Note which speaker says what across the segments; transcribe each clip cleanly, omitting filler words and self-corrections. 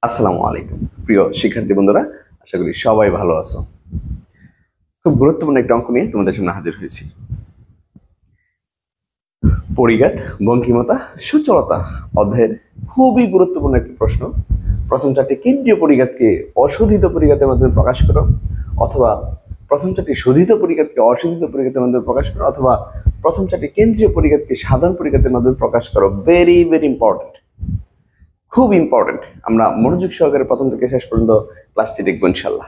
Speaker 1: আসসালামু আলাইকুম প্রিয় শিক্ষার্থী বন্ধুরা, আশা করি সবাই ভালো আছো। খুব গুরুত্বপূর্ণ একটা অঙ্ক নিয়ে তোমাদের সামনে হাজির হয়েছি। পরিঘাত, বঙ্কিমতা, সূচলতা অধ্যায়ের খুবই গুরুত্বপূর্ণ একটি প্রশ্ন। প্রথম চারটি কেন্দ্রীয় পরিঘাতকে অশোধিত পরিঘাতের মাধ্যমে প্রকাশ করো, অথবা প্রথম চারটি শোধিত পরিঘাতকে অশোধিত পরিঘাতের মাধ্যমে প্রকাশ করো, অথবা প্রথম চারটি কেন্দ্রীয় পরিঘাতকে সাধারণ পরিঘাতের মাধ্যমে প্রকাশ করো। ভেরি ভেরি ইম্পর্টেন্ট, খুব ইম্পর্টেন্ট। আমরা মনোযোগ সহকারে প্রথম থেকে শেষ পর্যন্ত ক্লাসটি দেখবো ইনশাল্লাহ।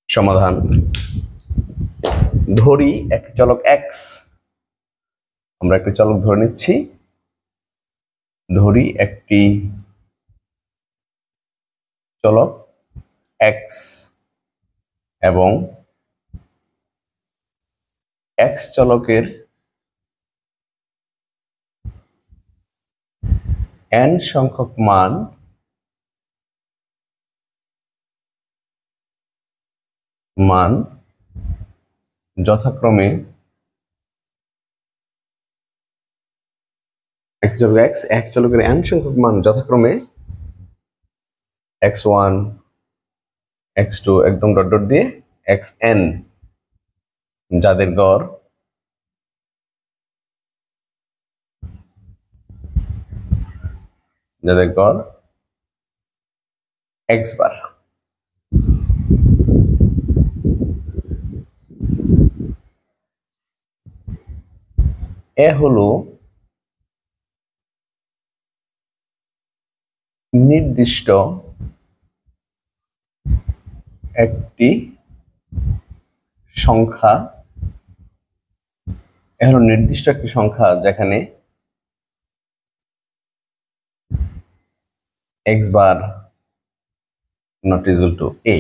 Speaker 1: সমাধান। ধরি একটি চলক এক্স, আমরা একটি চলক ধরে নিচ্ছি। ধরি একটি চলক এক্স এবং এক্স চলকের n সংখ্যক মান যথাক্রমে এক চলক এক্স, এক চলকের n সংখ্যক মান যথাক্রমে x1 x2 একদম ডট ডট দিয়ে xn, যাদের গড় x বার। এ হলো নির্দিষ্ট একটি সংখ্যা, যেখানে x bar not equal to a।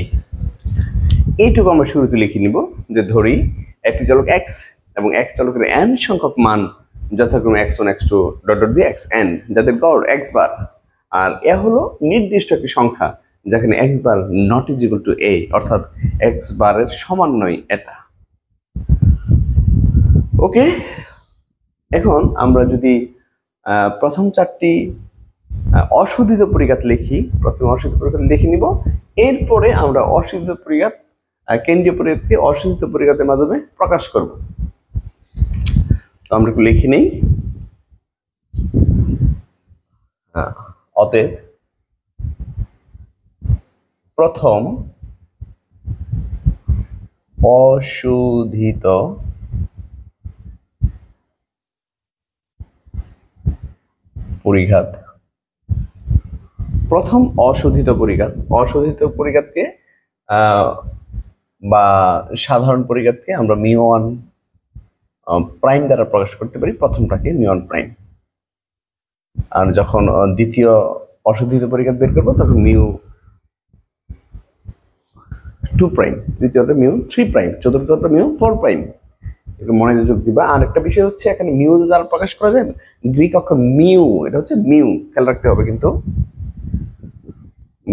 Speaker 1: এইটুকু আমরা শুরুতে লিখে নিব যে ধরি একটি চলক x এবং x চলকের n সংখ্যক মান যথাক্রমে x1 x2 ডট ডট দিয়ে xn, যাদের গড় x বার। আর এ হলো নির্দিষ্ট একটি সংখ্যা যেখানে x bar not equal to a, অর্থাৎ x বারের সমান নয় এটা। ওকে, এখন আমরা যদি প্রথম চারটি অশোধিত পরিঘাত লিখি, প্রথমে অশোধিত পরিঘাত লিখে নিব, এরপরে আমরা অশোধিত পরিঘাত কেন্দ্রীয় পরিঘাতকে অশোধিত পরিঘাতের মাধ্যমে প্রকাশ করব। তো আমরা একটু লিখে নেই। অতএব প্রথম অশোধিত পরিঘাত, অশোধিত পরিঘাতকে বা সাধারণ পরিঘাতকে আমরা মিউ1 প্রাইম দ্বারা প্রকাশ করতে পারি, প্রথমটাকে মিউ1 প্রাইম। আর যখন দ্বিতীয় অশোধিত পরিঘাত বের করবো তখন মিউ2 প্রাইম, তৃতীয়টা মিউ3 প্রাইম, চতুর্থটা মিউ4 প্রাইম। একটু মনোযোগ দিবা। আর একটা বিষয় হচ্ছে এখানে মিউ দ্বারা প্রকাশ করা যায় গ্রিক অক্ষর মিউ, এটা হচ্ছে মিউ, খেয়াল রাখতে হবে। কিন্তু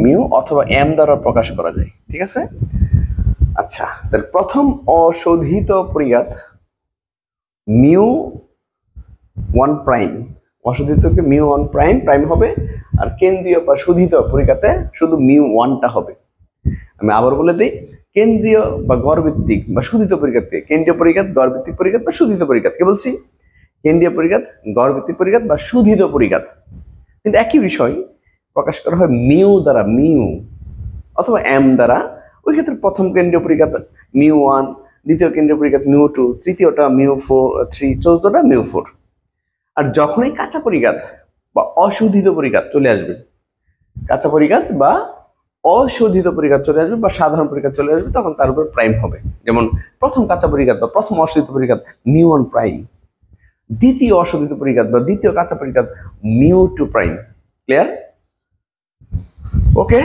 Speaker 1: মিউ অথবা এম দ্বারা প্রকাশ করা যায়, ঠিক আছে? আচ্ছা, তাহলে প্রথম অশোধিত পরিঘাত মিউ1 প্রাইম, অশোধিতকে মিউ1 প্রাইম হবে, আর কেন্দ্রীয় বা শোধিত পরিঘাতে শুধু মিউ1টা হবে। আমি আবার বলে দিই, কেন্দ্রীয় বা গড়ভিত্তিক বা শোধিত পরিঘাতকে কেন্দ্রীয় পরিঘাত, গড়ভিত্তিক পরিঘাত বা শোধিত পরিঘাত, কে বলছি? কেন্দ্রীয় পরিঘাত, গড়ভিত্তিক পরিঘাত বা শোধিত পরিঘাত। কিন্তু একই বিষয় প্রকাশ করা হয় মিউ দ্বারা, মিউ অথবা এম দ্বারা। ওই ক্ষেত্রে প্রথম কেন্দ্রীয় পরিঘাত মিউ1, দ্বিতীয় কেন্দ্রীয় পরিঘাত মিউ2, তৃতীয়টা মিউ3, চতুর্থটা মিউ4। আর যখনই কাঁচা পরিঘাত বা অশোধিত পরিঘাত চলে আসবে, কাঁচা পরিঘাত বা অশোধিত পরিঘাত চলে আসবে বা সাধারণ পরিঘাত চলে আসবে, তখন তার উপর প্রাইম হবে। যেমন প্রথম কাঁচা পরিঘাত বা প্রথম অশোধিত পরিঘাত মিউ1 প্রাইম, দ্বিতীয় অশোধিত পরিঘাত বা দ্বিতীয় কাঁচা পরিঘাত মিউ2 প্রাইম। ক্লিয়ার? ওকে।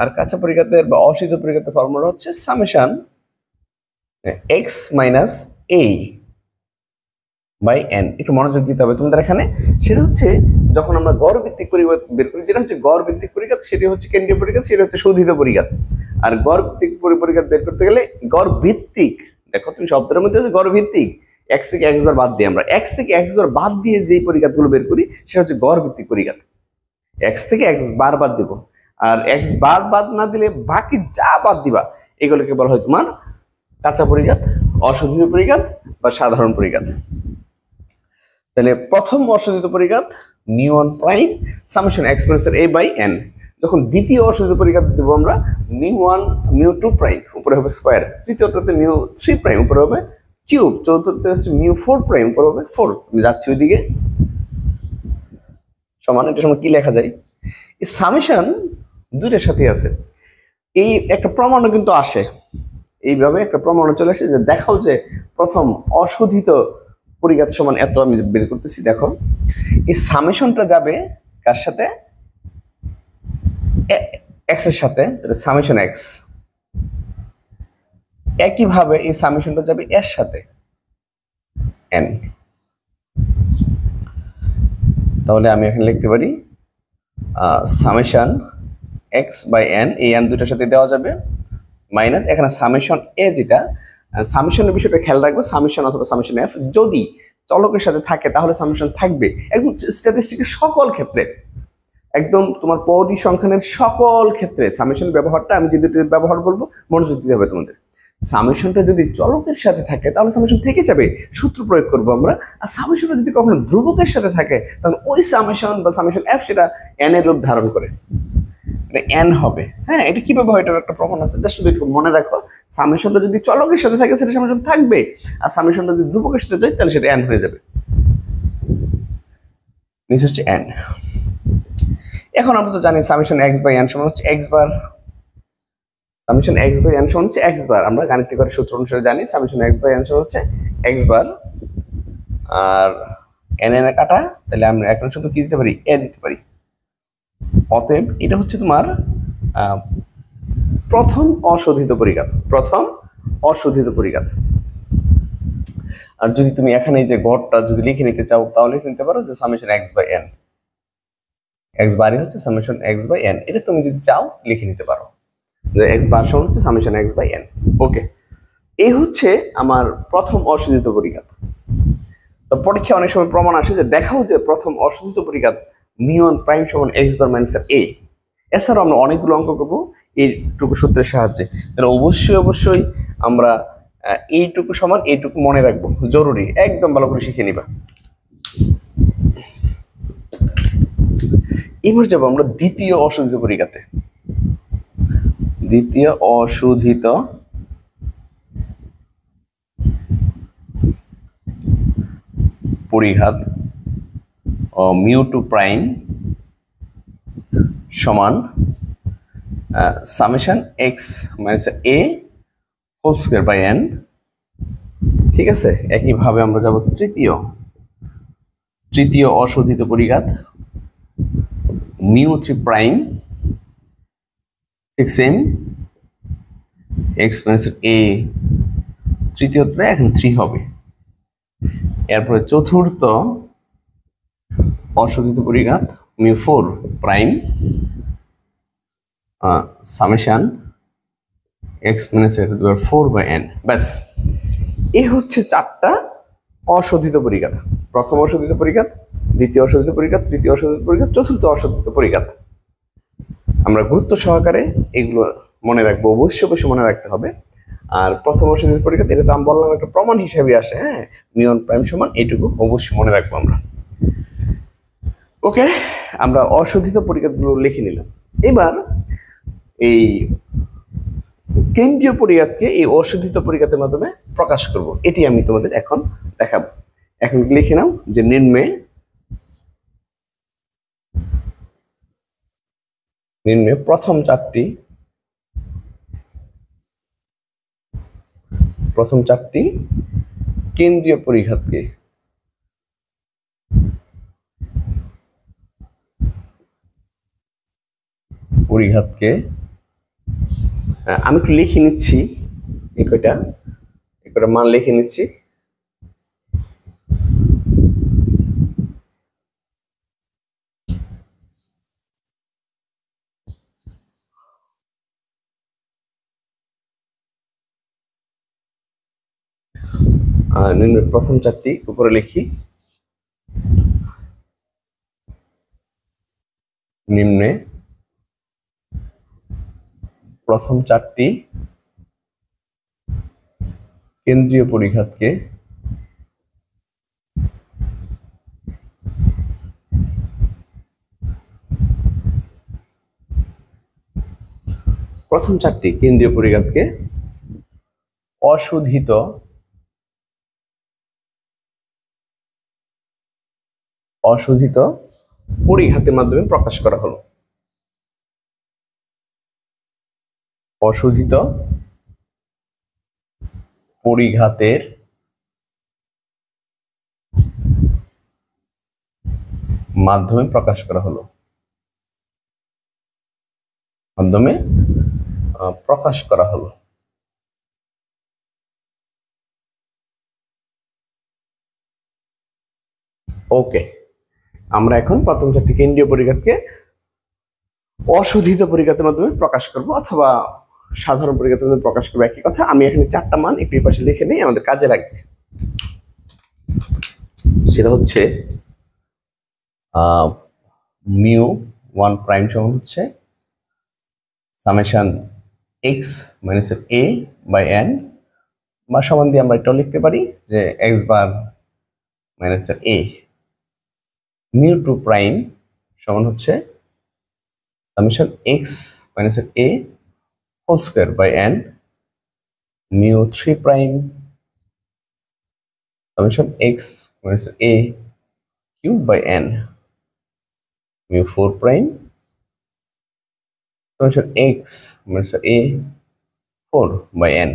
Speaker 1: আর কাঁচা পরিঘাতের বা অশোধিত পরিঘাতের ফর্মুলা হচ্ছে summation x minus a by n। একটু মনোযোগ দিতে হবে তোমাদের এখানে। সেটা হচ্ছে যখন আমরা গড় ভিত্তিক পরিঘাত বের করি, যেটা হচ্ছে গড় ভিত্তিক পরিঘাত, সেটা হচ্ছে কেন্দ্রীয় পরিঘাত, সেটা হচ্ছে শোধিত পরিঘাত। আর গড় ভিত্তিক পরিঘাত বের করতে গেলে গড় ভিত্তিক দেখো তুমি শব্দের মধ্যে আছে গড় ভিত্তিক, এক্স থেকে এক্স বার বাদ দিই আমরা, এক্স থেকে এক্স বার বাদ দিয়ে যেই পরিঘাতগুলো বের করি সেটা হচ্ছে গড় ভিত্তিক পরিঘাত। এক্স থেকে এক্স বার বাদ দিব, আর এক্স বার বাদ না দিলে বাকি যা বাদ দিবা এগুলোকে বলা হয় তোমার কাঁচা পরিঘাত, অশোধিত পরিঘাত বা সাধারণ পরিঘাত। তাহলে প্রথম অশোধিত পরিঘাত mu one prime summation x minus A by n. যখন দ্বিতীয় অশোধিত পরিঘাত দেবো আমরা mu one mu two prime, উপরে হবে স্কোয়ার, তৃতীয়টাতে মিউ থ্রি প্রাইম, উপরে হবে কিউব, চতুর্থতে হচ্ছে মিউ ফোর প্রাইম, উপরে হবে ফোর। আমি যাচ্ছি ওইদিকে, সমান এটার সময় কি লেখা যায়, এই সামেশন দুইটার সাথে আছে। এই একটা প্রমাণও কিন্তু আসে, এইভাবে একটা প্রমাণও চলে আসে যে দেখাও যে প্রথম অশোধিত পরিঘাত সমান এত। আমি বের করতেছি, দেখো এই সামেশনটা যাবে কার সাথে, এক্স এর সাথে, সামেশন এক্স। একইভাবে এই সামেশনটা যাবে এর সাথে এন। তাহলে আমি এখানে লিখতে পারি সামেশন এক্স বাই এন, এই এন দুইটার সাথে দেওয়া যাবে, মাইনাস এখানে সামেশন এ, যেটা সামেশনের বিষয়টা খেয়াল রাখবো, সামেশন অথবা সামেশন এফ যদি চলকের সাথে থাকে তাহলে সামেশন থাকবে। একদম স্ট্যাটিস্টিকের সকল ক্ষেত্রে, একদম তোমার পরিসংখ্যানের সকল ক্ষেত্রে সামেশন ব্যবহারটা, আমি যে দুটো ব্যবহার বলবো মনোযোগ দিতে হবে তোমাদের। সামেশনটা যদি চলকের সাথে থাকে তাহলে সামেশন থেকে যাবে, সূত্র প্রয়োগ করবো আমরা। আর সামেশনটা যদি কখনো ধ্রুবকের সাথে থাকে তাহলে ওই সামেশন বা সামেশন এফ সেটা এন এর রূপ ধারণ করে, মানে এন হবে। হ্যাঁ, এটা কিভাবে হয় এটার একটা প্রমাণ আছে, জাস্ট শুধু একটু মনে রাখো। সামেশনটা যদি চলকের সাথে থাকে সেটা সামেশন থাকবে, আর সামেশনটা যদি ধ্রুবকের সাথে যায় তাহলে সেটা এন হয়ে যাবে। নিচে হচ্ছে এন। এখন আমরা তো জানি সামেশন এক্স বাই এন সমান হচ্ছে x bar, summation X by N সমান হচ্ছে এক্স বার। আমরা গাণিতিক সূত্র অনুসারে জানি সামেশন এক্স বাই এন সমান হচ্ছে এক্স বার, আর এন এন কাটা, তাহলে আমরা এখন শুধু কি দিতে পারি, এ দিতে পারি। অতএব এটা হচ্ছে তোমার প্রথম অশোধিত পরিঘাত, প্রথম অশোধিত পরিঘাত। আর যদি তুমি এখানে যে গড়টা যদি লিখে নিতে চাও তাহলে নিতে পারো যে summation X by N, X বারই হচ্ছে সামেশন এক্স বাই এন, এটা তুমি যদি চাও লিখে নিতে পারো যে এক্স বার সমান হচ্ছে সামেশন এক্স বাই এন। ওকে, এই হচ্ছে আমার প্রথম অশোধিত পরিঘাত। তো পরীক্ষা অনেক সময় প্রমাণ আসে যে দেখাও যে প্রথম অশোধিত পরিঘাত মিউ ওয়ান প্রাইম সমান এক্স বার মাইনাস এ। এছাড়াও আমরা অনেকগুলো অঙ্ক করবো এইটুকু সূত্রের সাহায্যে। তাহলে অবশ্যই আমরা এইটুকু সমান এইটুকু মনে রাখবো, জরুরি, একদম ভালো করে শিখে নিবা। এবার যাবো আমরা দ্বিতীয় অশোধিত পরিঘাতে। দ্বিতীয় অশোধিত পরিঘাত মিউ টু প্রাইম সমান summation x minus A whole square by n. ঠিক আছে, একইভাবে আমরা যাব তৃতীয় অশোধিত পরিঘাত মিউ থ্রি প্রাইম, ঠিক সেম এক্স মাইনাস এ, তৃতীয়টা এখন 3 হবে। এরপরে চতুর্থ অশোধিত পরিঘাত mu four prime summation x minus four by N. ব্যাস, এই হচ্ছে চারটা অশোধিত পরিঘাত। প্রথম অশোধিত পরিঘাত, দ্বিতীয় অশোধিত পরিঘাত, তৃতীয় অশোধিত পরিঘাত, চতুর্থ অশোধিত পরিঘাত। আমরা গুরুত্ব সহকারে এগুলো মনে রাখবো, অবশ্যই মনে রাখতে হবে। আর প্রথম অশোধিত পরিঘাত, এটা তো আমি বললাম একটা প্রমাণ হিসেবে আসে। হ্যাঁ, মিউ ওয়ান প্রাইম সমান এইটুকু অবশ্যই মনে রাখবো আমরা। ওকে, আমরা অশোধিত পরিঘাতগুলো লিখে নিলাম। এবার এই কেন্দ্রীয় পরিঘাতকে এই অশোধিত পরিঘাতের মাধ্যমে প্রকাশ করব, এটি আমি তোমাদের এখন দেখাবো। এখন লিখে নাও যে নিম্নে প্রথম চারটি কেন্দ্রীয় পরিঘাতকে আমি একটু লিখে নিচ্ছি, এই কয়টা মান লিখে নিচ্ছি। নিম্নের প্রথম চারটি উপরে লিখি। নিম্নে প্রথম চারটি কেন্দ্রীয় পরিঘাতকে অশোধিত পরিঘাতের মাধ্যমে প্রকাশ করা হলো। অশোধিত পরিঘাতের মাধ্যমে প্রকাশ করা হলো। ওকে, আমরা এখন প্রথম চারটি কেন্দ্রীয় পরিঘাতকে অশোধিত পরিঘাতের মাধ্যমে প্রকাশ করব অথবা সাধারণ পরিঘাতের মাধ্যমে প্রকাশ করবো, একই কথা। আমি এখানে চারটা মান একটু পাশে লিখে নিই, আমাদের কাজে লাগবে। সেটা হচ্ছে মিউ ওয়ান প্রাইম সমান হচ্ছে summation x minus A by N, বা সমান দিয়ে আমরা এটাও লিখতে পারি যে X bar minus A. Mu two prime সমান হচ্ছে summation x minus A whole square by N. Mu three prime summation x minus A cube by N. Mu four prime summation x minus A four by N.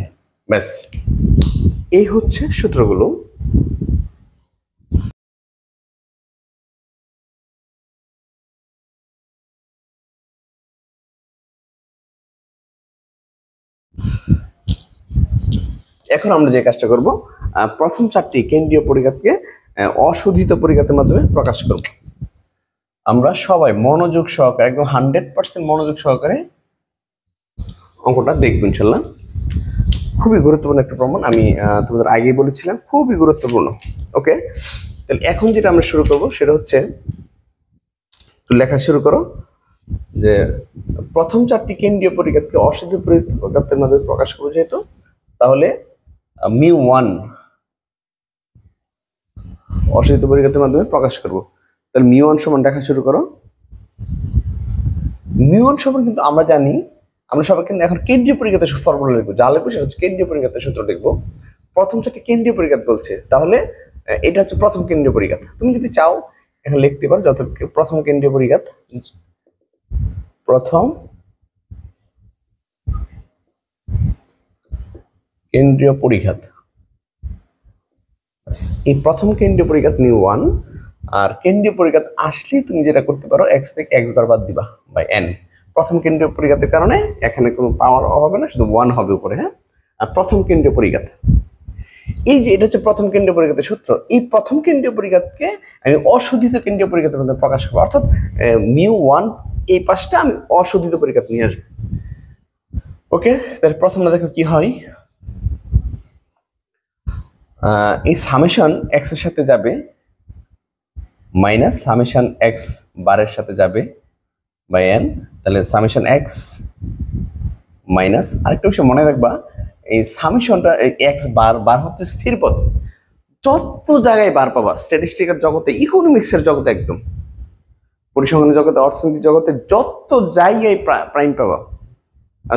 Speaker 1: ব্যাস, এই হচ্ছে সূত্রগুলো। এখন আমরা যে কাজটা করব, প্রথম চারটি কেন্দ্রীয় পরিঘাতকে অশোধিত পরিঘাতের মাধ্যমে প্রকাশ করব। আমরা সবাই মনোযোগ সহকারে, একদম 100% মনোযোগ সহকারে অঙ্কটা দেখবো ইনশাল্লাহ। খুবই গুরুত্বপূর্ণ একটা প্রমাণ, আমি তোমাদের আগেই বলেছিলাম, খুবই গুরুত্বপূর্ণ। ওকে, তাহলে এখন যেটা আমরা শুরু করব সেটা হচ্ছে, লেখা শুরু করো যে প্রথম চারটি কেন্দ্রীয় পরিঘাতকে অশোধিত পরিঘাতের মাধ্যমে প্রকাশ করবো যেহেতু, তাহলে মিউ ওয়ান অশোধিত পরিঘাতের মাধ্যমে প্রকাশ করব। তাহলে মিউ ওয়ান সমান দেখা শুরু করো। মিউ ওয়ান সমান কিন্তু আমরা জানি, আমরা সবাই কিন্তু এখন কেন্দ্রীয় পরিঘাতের ফর্মুলা লিখবো, যা লিখবো সেটা হচ্ছে কেন্দ্রীয় পরিঘাতের সূত্র লিখবো। প্রথম চারটি কেন্দ্রীয় পরিঘাত বলছে, তাহলে এটা হচ্ছে প্রথম কেন্দ্রীয় পরিঘাত। তুমি যদি চাও এখন লিখতে পারো যত প্রথম কেন্দ্রীয় পরিঘাত, প্রথম কেন্দ্রীয় পরিঘাত। এই প্রথম কেন্দ্রীয় পরিঘাত মিউ ওয়ান। আর কেন্দ্রীয় পরিঘাত আসলেই তুমি যেটা করতে পারো, এক্স থেকে এক্স বার বাদ দিবা বাই এন। প্রথম কেন্দ্রীয় পরিঘাতের কারণে এখানে কোনো পাওয়ার হবে না, শুধু ওয়ান হবে উপরে। হ্যাঁ, আর প্রথম কেন্দ্রীয় পরিঘাত, এই যে এটা হচ্ছে প্রথম কেন্দ্রীয় পরিঘাতের সূত্র। এই প্রথম কেন্দ্রীয় পরিঘাতকে আমি অশোধিত কেন্দ্রীয় পরিঘাতের মধ্যে প্রকাশ করবো, অর্থাৎ মিউ ওয়ান এই পাশটা আমি অশোধিত পরিঘাত নিয়ে আসবো। ওকে, তাহলে প্রথমটা দেখো কি হয়। এই সামেশন এক্স এর সাথে যাবে মাইনাস সামেশন এক্স বারের সাথে যাবে বাই এন। তাহলে সামেশন এক্স মাইনাস, আরেকটা বিষয় মনে রাখবা, এই সামেশনটা এক্স বার, বার হচ্ছে স্থির পদ। যত জায়গায় বার পাবা, স্ট্যাটিস্টিক্যাল জগতে, ইকোনমিক্সের জগতে, একদম পরিসংখ্যান জগতে, অর্থনীতি জগতে, যত জায়গায় প্রাইম পাবা,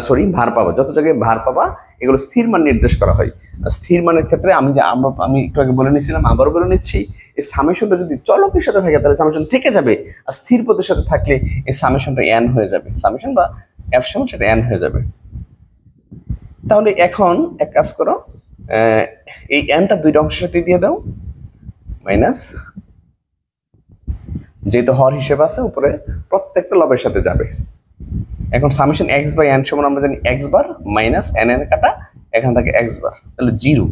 Speaker 1: সরি ভার পাবা, যত জায়গায় ভার পাবা, এগুলো স্থির মান নির্দেশ করা হয়। স্থির মানের ক্ষেত্রে আমি একটু আগে বলে নিয়েছিলাম, আবারও বলে নিচ্ছি, এই সামেশনটা যদি চলকের সাথে থাকে তাহলে সামেশন থেকে যাবে, আর স্থির পদের সাথে থাকলে এই সামেশনটা এন হয়ে যাবে, সামেশন বা এফ সমান সেটা এন হয়ে যাবে। তাহলে এখন এক কাজ করো, এই এনটা দুইটা অংশের সাথে দিয়ে দাও, মাইনাস, যেহেতু হর হিসেবে আছে উপরে প্রত্যেকটা লবের সাথে যাবে। এখন সামেশন এক্স বাই এন সমান আমরা জানি x bar minus N n কাটা, এখান থেকে এক্স বার, তাহলে জিরো।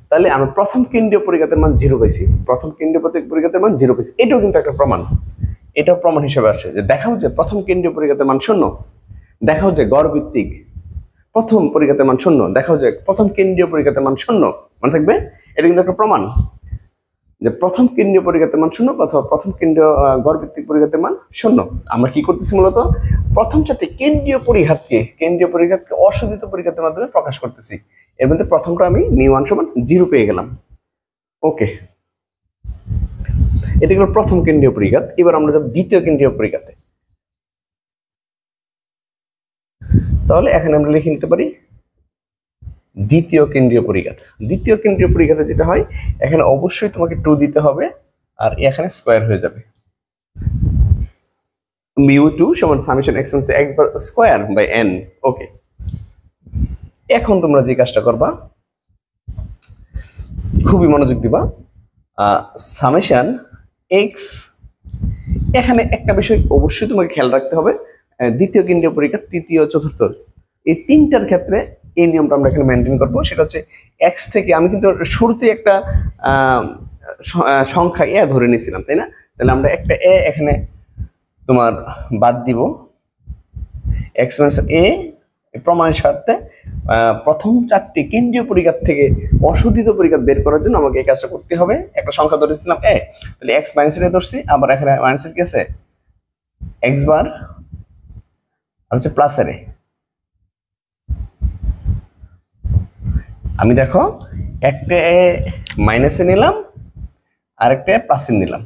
Speaker 1: তাহলে আমরা প্রথম কেন্দ্রীয় পরিঘাতের মান জিরো পাইছি, প্রথম কেন্দ্রীয় পরিঘাতের মান জিরো পাইছি। এটাও কিন্তু একটা প্রমাণ, এটাও প্রমাণ হিসেবে আসে যে দেখাও যে প্রথম কেন্দ্রীয় পরিঘাতের মান শূন্য, দেখাও যে গড় ভিত্তিক প্রথম পরিঘাতের মান শূন্য, দেখাও যে প্রথম কেন্দ্রীয় পরিঘাতের মান শূন্য, মনে থাকবে। এটা কিন্তু একটা প্রমাণ যে প্রথম কেন্দ্রীয় পরিঘাতের মান শূন্য অথবা প্রথম কেন্দ্রীয় গড়ভিত্তিক পরিঘাতের মান শূন্য। আমরা কি করতেছি মূলত প্রথম চারটি কেন্দ্রীয় পরিঘাতকে অশোধিত পরিঘাতের মাধ্যমে প্রকাশ করতেছি। এর মধ্যে প্রথমটা আমি μ1 সমান 0 পেয়ে গেলাম। ওকে, এটা হলো প্রথম কেন্দ্রীয় পরিঘাত। এবার আমরা যাব দ্বিতীয় কেন্দ্রীয় পরিঘাতে। তাহলে এখানে আমরা লিখে নিতে পারি দ্বিতীয় কেন্দ্রীয় পরিঘাত। দ্বিতীয় কেন্দ্রীয় পরিঘাতে যেটা হয়, এখানে অবশ্যই তোমাকে 2 দিতে হবে আর এখানে স্কয়ার হয়ে যাবে। μ2 সমান সামেশন x bar square by n। Okay, এখন তোমরা যে কাজটা করবা, খুবই মনোযোগ দিবা। সামেশন x, এখানে একটা বিষয় অবশ্যই তোমাকে খেয়াল রাখতে হবে, দ্বিতীয় কেন্দ্রীয় পরিঘাত, তৃতীয়, চতুর্থ, এই তিনটার ক্ষেত্রে এই নিয়মটা আমরা এখানে মেনটেন করবো। সেটা হচ্ছে x থেকে আমি কিন্তু শুরুতে একটা সংখ্যা এ ধরে নিয়েছিলাম, তাই না? তাহলে আমরা একটা এ এখানে তোমার বাদ দিব। x - a প্রমাণের স্বার্থে প্রথম চারটি কেন্দ্রীয় পরিঘাত থেকে অশোধিত পরিঘাত বের করার জন্য আমাকে এই কাজটা করতে হবে। একটা সংখ্যা ধরেছিলাম a, তাহলে x - a ধরছি, আবার এখানে মাইনাসের কি আছে x বার আর হচ্ছে প্লাসের a। আমি দেখো একটা এ মাইনাসে নিলাম আর একটা প্লাসে নিলাম,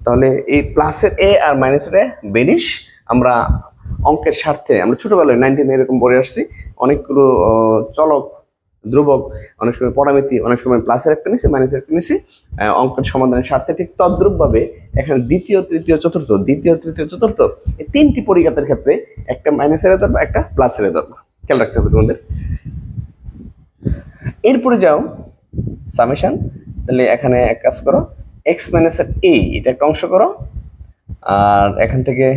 Speaker 1: তাহলে এই প্লাসের এ আর মাইনাসের এ বেনিশ। আমরা অঙ্কের স্বার্থে আমরা ছোটবেলায় 19 এরকম পড়ে আসছি, অনেকগুলো চলক, ধ্রুবক, অনেক সময় পরামিতি, অনেক সময় প্লাসের একটা নিছি, মাইনাসের একটা নিছি। অঙ্কের সমাধানের স্বার্থে ঠিক তদ্রুপ ভাবে এখানে দ্বিতীয়, তৃতীয়, চতুর্থ এই তিনটি পরিঘাতের ক্ষেত্রে একটা মাইনাসের ধরবো, একটা প্লাসের ধরবো, খেয়াল রাখতে হবে তোমাদের। এরপরে যাও সামেশন, তাহলে এখানে এক কাজ করো, x - a এটা একটা অংশ করো, আর এখান থেকে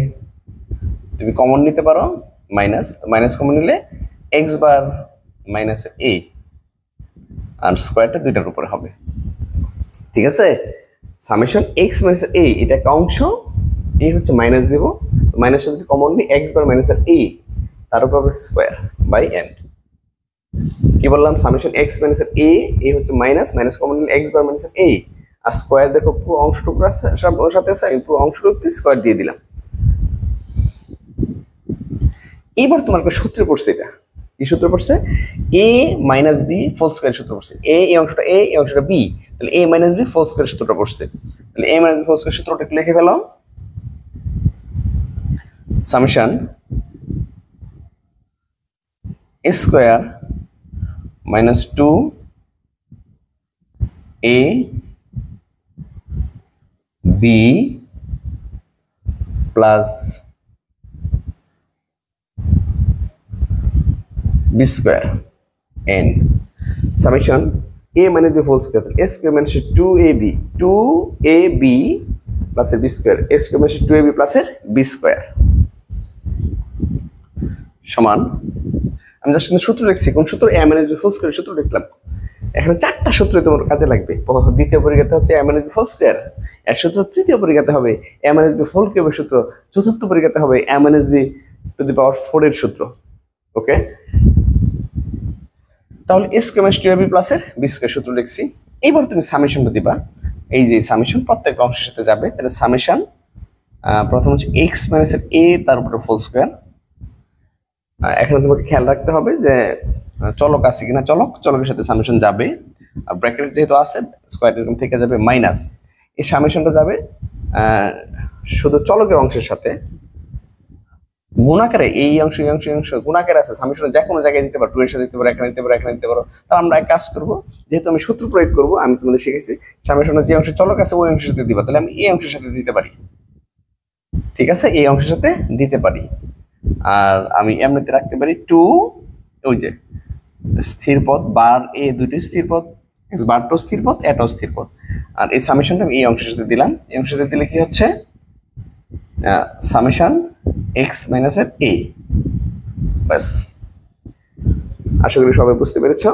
Speaker 1: তুমি কমন নিতে পারো মাইনাস কমন নিলে x বার - a আর স্কয়ারটা দুইটার উপরে হবে। ঠিক আছে, সামেশন x - a এটা একটা অংশ, a হচ্ছে মাইনাস দেব, মাইনাস যদি কমন নিই x বার - a তার উপর স্কয়ার বাই n। কি বললাম, সামেশন x - a হচ্ছে মাইনাস কমন নিলে x বার - a আর স্কয়ার, দেখো পুরো অংশটুকু সাথে আছে, আমি পুরো অংশটুকুতে স্কয়ার দিয়ে দিলাম। এবার তোমার একটা সূত্রে পড়ছে, এটা কি সূত্র পড়ছে, a - b হোল স্কয়ার সূত্র পড়ছে। এই অংশটা a, এই অংশটা b, তাহলে a - b হোল স্কয়ার সূত্রটা পড়ছে। তাহলে a - b হোল স্কয়ার সূত্রটা লিখে ফেলাম, summation a square -2 a b plus b square n summation a - b whole square, a square মানে 2ab plus b square, a square মানে 2ab plus b square সমান, আমি জাস্ট সূত্র লিখছি, কোন সূত্র, a - b হোল স্কয়ার সূত্র লিখলাম। এখানে চারটা সূত্র তোমার কাজে লাগবে। দ্বিতীয় পরিঘাতে হচ্ছে a - b হোল স্কয়ার এর সূত্র, তৃতীয় পরিঘাতে হবে a - b হোল কিউবের সূত্র, চতুর্থ পরিঘাতে হবে a - b two the power 4 এর সূত্র। ওকে, তাহলে a স্কয়ার মানে 2ab প্লাস এর b স্কয়ার সূত্র লিখছি। এবার তুমি সামেশনটা দিবা, এই যে সামেশন প্রত্যেকটা অংশের সাথে যাবে, তাহলে সামেশন প্রথম হচ্ছে x - a তার উপরে হোল স্কয়ার। এখানে তোমাকে খেয়াল রাখতে হবে যে চলক আছে কিনা, চলকের সাথে সামেশন যাবে, আর ব্র্যাকেট যেহেতু আছে স্কয়ার এরকম থেকে যাবে মাইনাস, এই সামেশনটা যাবে শুধু চলকের অংশের সাথে। গুণাকারে এই অংশ গুণাকারে আছে, সামেশন যে কোনো জায়গায় দিতে পারো, 2 এর সাথে দিতে পারো, এখানে দিতে পারো। তা আমরা এক কাজ করবো, যেহেতু আমি সূত্র প্রয়োগ করবো, আমি তোমাদের শিখেছি সামেশনের যে অংশে চলক আছে ওই অংশের সাথে দিবা, তাহলে আমি এই অংশের সাথে দিতে পারি। ঠিক আছে, এই অংশের সাথে দিতে পারি। আর আমি এমনিতে রাখতে পারি 2, ওই যে স্থির পদ বার a দুটি স্থির পদ, x বারটাও স্থির পদ, এটাও স্থির পদ। আর এই সামেশনটা আমি এই অংশের সাথে দিলাম, এই অংশের সাথে দিলে কি হচ্ছে সামেশন x - a। বাস, আশা করি সবাই বুঝতে পেরেছ।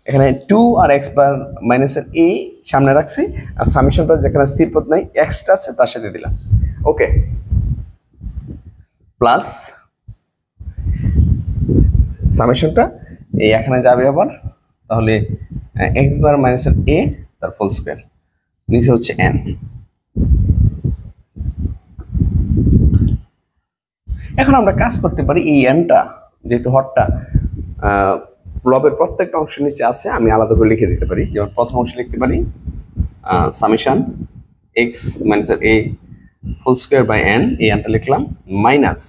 Speaker 1: এখানে 2 আর x বার - a সামনে রাখছি, আর সামেশনটা যেখানে স্থির পদ নাই এক্সটা আছে তার সাথে দিলাম। ওকে, প্লাস সামেশনটা এই এখানে যাবে আবার, তাহলে এক্স বার মাইনাসের এ তার ফুল স্কোয়ার, নিচে হচ্ছে এন। এখন আমরা কাজ করতে পারি এই এনটা, যেহেতু হরটা লবের প্রত্যেকটা অংশের নিচে আছে, আমি আলাদা করে লিখে দিতে পারি। যেমন প্রথম অংশে লিখতে পারি সামেশন এক্স মাইনাসের এ ফুল স্কোয়ার বাই এন, এই এনটা লিখলাম, মাইনাস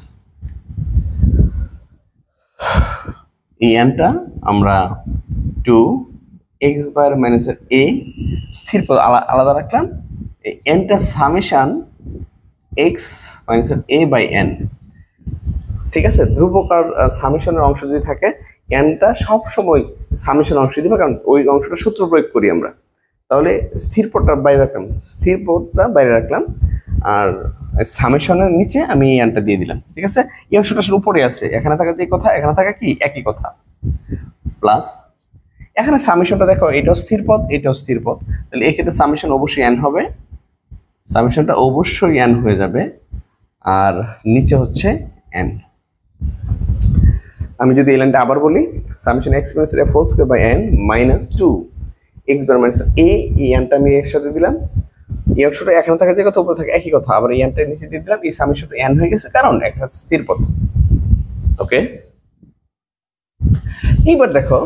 Speaker 1: এই এনটা আমরা টু এক্স বার মাইনাসের এ স্থির পদ আলাদা রাখলাম, এই এনটা সামেশন এক্স মাইনাসের এ বাই এন। ঠিক আছে, ধ্রুবকার সামেশনের অংশ যদি থাকে, এনটা সবসময় সামেশন অংশ দিবে, কারণ ওই অংশটা সূত্র প্রয়োগ করি আমরা। তাহলে স্থির পদটা বাইরে রাখলাম, স্থির পদটা বাইরে রাখলাম, আর সামেশনের নিচে আমি এই এনটা দিয়ে দিলাম। ঠিক আছে, এই অংশটা আসলে উপরে আছে, এখানে থাকা যে কথা, এখানে থাকা কি একই কথা, প্লাস এখানে সামেশনটা দেখো, এটাও স্থির পদ, এটাও স্থির পদ, তাহলে এক্ষেত্রে সামেশন অবশ্যই এন হবে, সামেশনটা অবশ্যই এন হয়ে যাবে, আর নিচে হচ্ছে এন। আমি যদি এই লাইনটা আবার বলি, summation x minus A whole square by N minus 2 x bar minus a, এই এনটা আমি একসাথে দিলাম, এই অংশটা এখানে থাকা যে কথা উপরে থাকে একই কথা, আবার এই এনটা নিচে দিয়ে দিলাম, এই সামেশনটা এন হয়ে গেছে, কারণ একটা স্থির পদ। ওকে, এইবার দেখো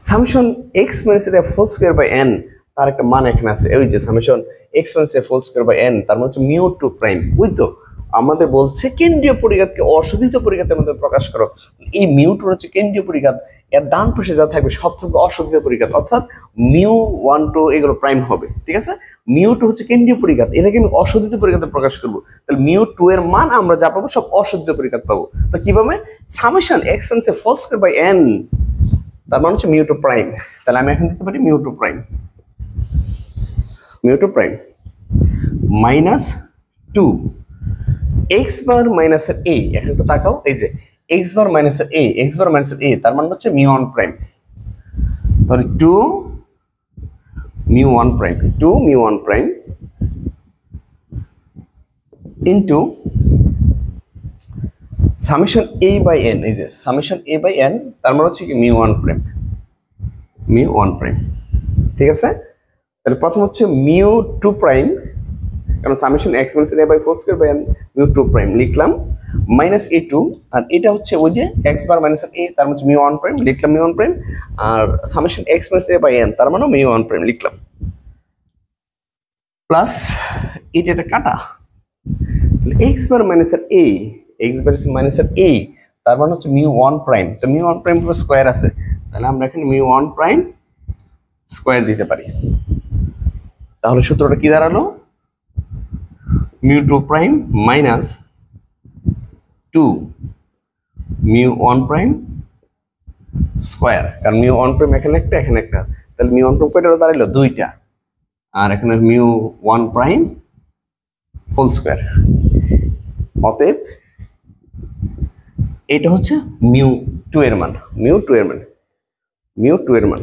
Speaker 1: summation x minus A whole square by N, তার একটা মান এখানে আছে, ওই যে summation x minus A whole square by N, তার মানে হচ্ছে মিউ টু প্রাইম। ওই তো আমাদের বলছে কেন্দ্রীয় পরিঘাতকে অশোধিত পরিঘাতের মধ্যে প্রকাশ করো, এই মিউ টু হচ্ছে কেন্দ্রীয় পরিঘাত, এর ডান পাশে যা থাকবে সব থাকবে অশোধিত পরিঘাত, অর্থাৎ মিউ 1 2 এগুলো প্রাইম হবে। ঠিক আছে, মিউ টু হচ্ছে কেন্দ্রীয় পরিঘাত, এটাকে আমি অশোধিত পরিঘাতে প্রকাশ করবো, তাহলে মিউ টু এর মান আমরা যা পাবো সব অশোধিত পরিঘাত পাবো। তো কিভাবে, summation x minus A whole square by N, তার মানে হচ্ছে মিউ টু প্রাইম, তাহলে আমি এখন দিতে পারি mu two prime, mu two prime minus 2 x bar মাইনাসের এ, এখন একটু তাকাও, এই যে এক্স বার মাইনাসের এ, এক্স বার মাইনাসের এ, তার মানে হচ্ছে মিউ 1 প্রাইম, তাহলে 2 mu 1 prime, 2 mu 1 prime into summation A by N, এই যে সামেশন এ বাই এন, তার মানে হচ্ছে কি মিউ 1 প্রাইম, মিউ 1 প্রাইম। ঠিক আছে, তাহলে প্রথম হচ্ছে মিউ 2 প্রাইম, কারণ summation x minus A by whole square by N, mu 2 prime লিখলাম, মাইনাস এ 2, আর এটা হচ্ছে ওই যে এক্স বার মাইনাস এ, তার মানে মিউ 1 প্রাইম লিখলাম, মিউ 1 প্রাইম, আর summation x minus A by N, তার মানে মিউ 1 প্রাইম লিখলাম, প্লাস এটা কাটা, এক্স বার মাইনাসের এ, এক্স বার মাইনাসের এ, তার মানে হচ্ছে মিউ 1 প্রাইম, তো মিউ 1 প্রাইম পুরো স্কয়ার আছে, তাহলে আমরা এখানে মিউ 1 প্রাইম স্কয়ার দিতে পারি। তাহলে সূত্রটা কি দাঁড়ালো, mu 2 prime minus 2 mu 1 prime square, কারণ মিউ 1 প্রাইম এখানে একটা এখানে একটা, তাহলে মিউ 1 প্রাইম কয়টা দাঁড়াইলো, দুইটা, আর এখানে মিউ 1 প্রাইম হোল স্কয়ার। অতএব এটা হচ্ছে মিউ 2 এর মান, মিউ 2 এর মান, মিউ 2 এর মান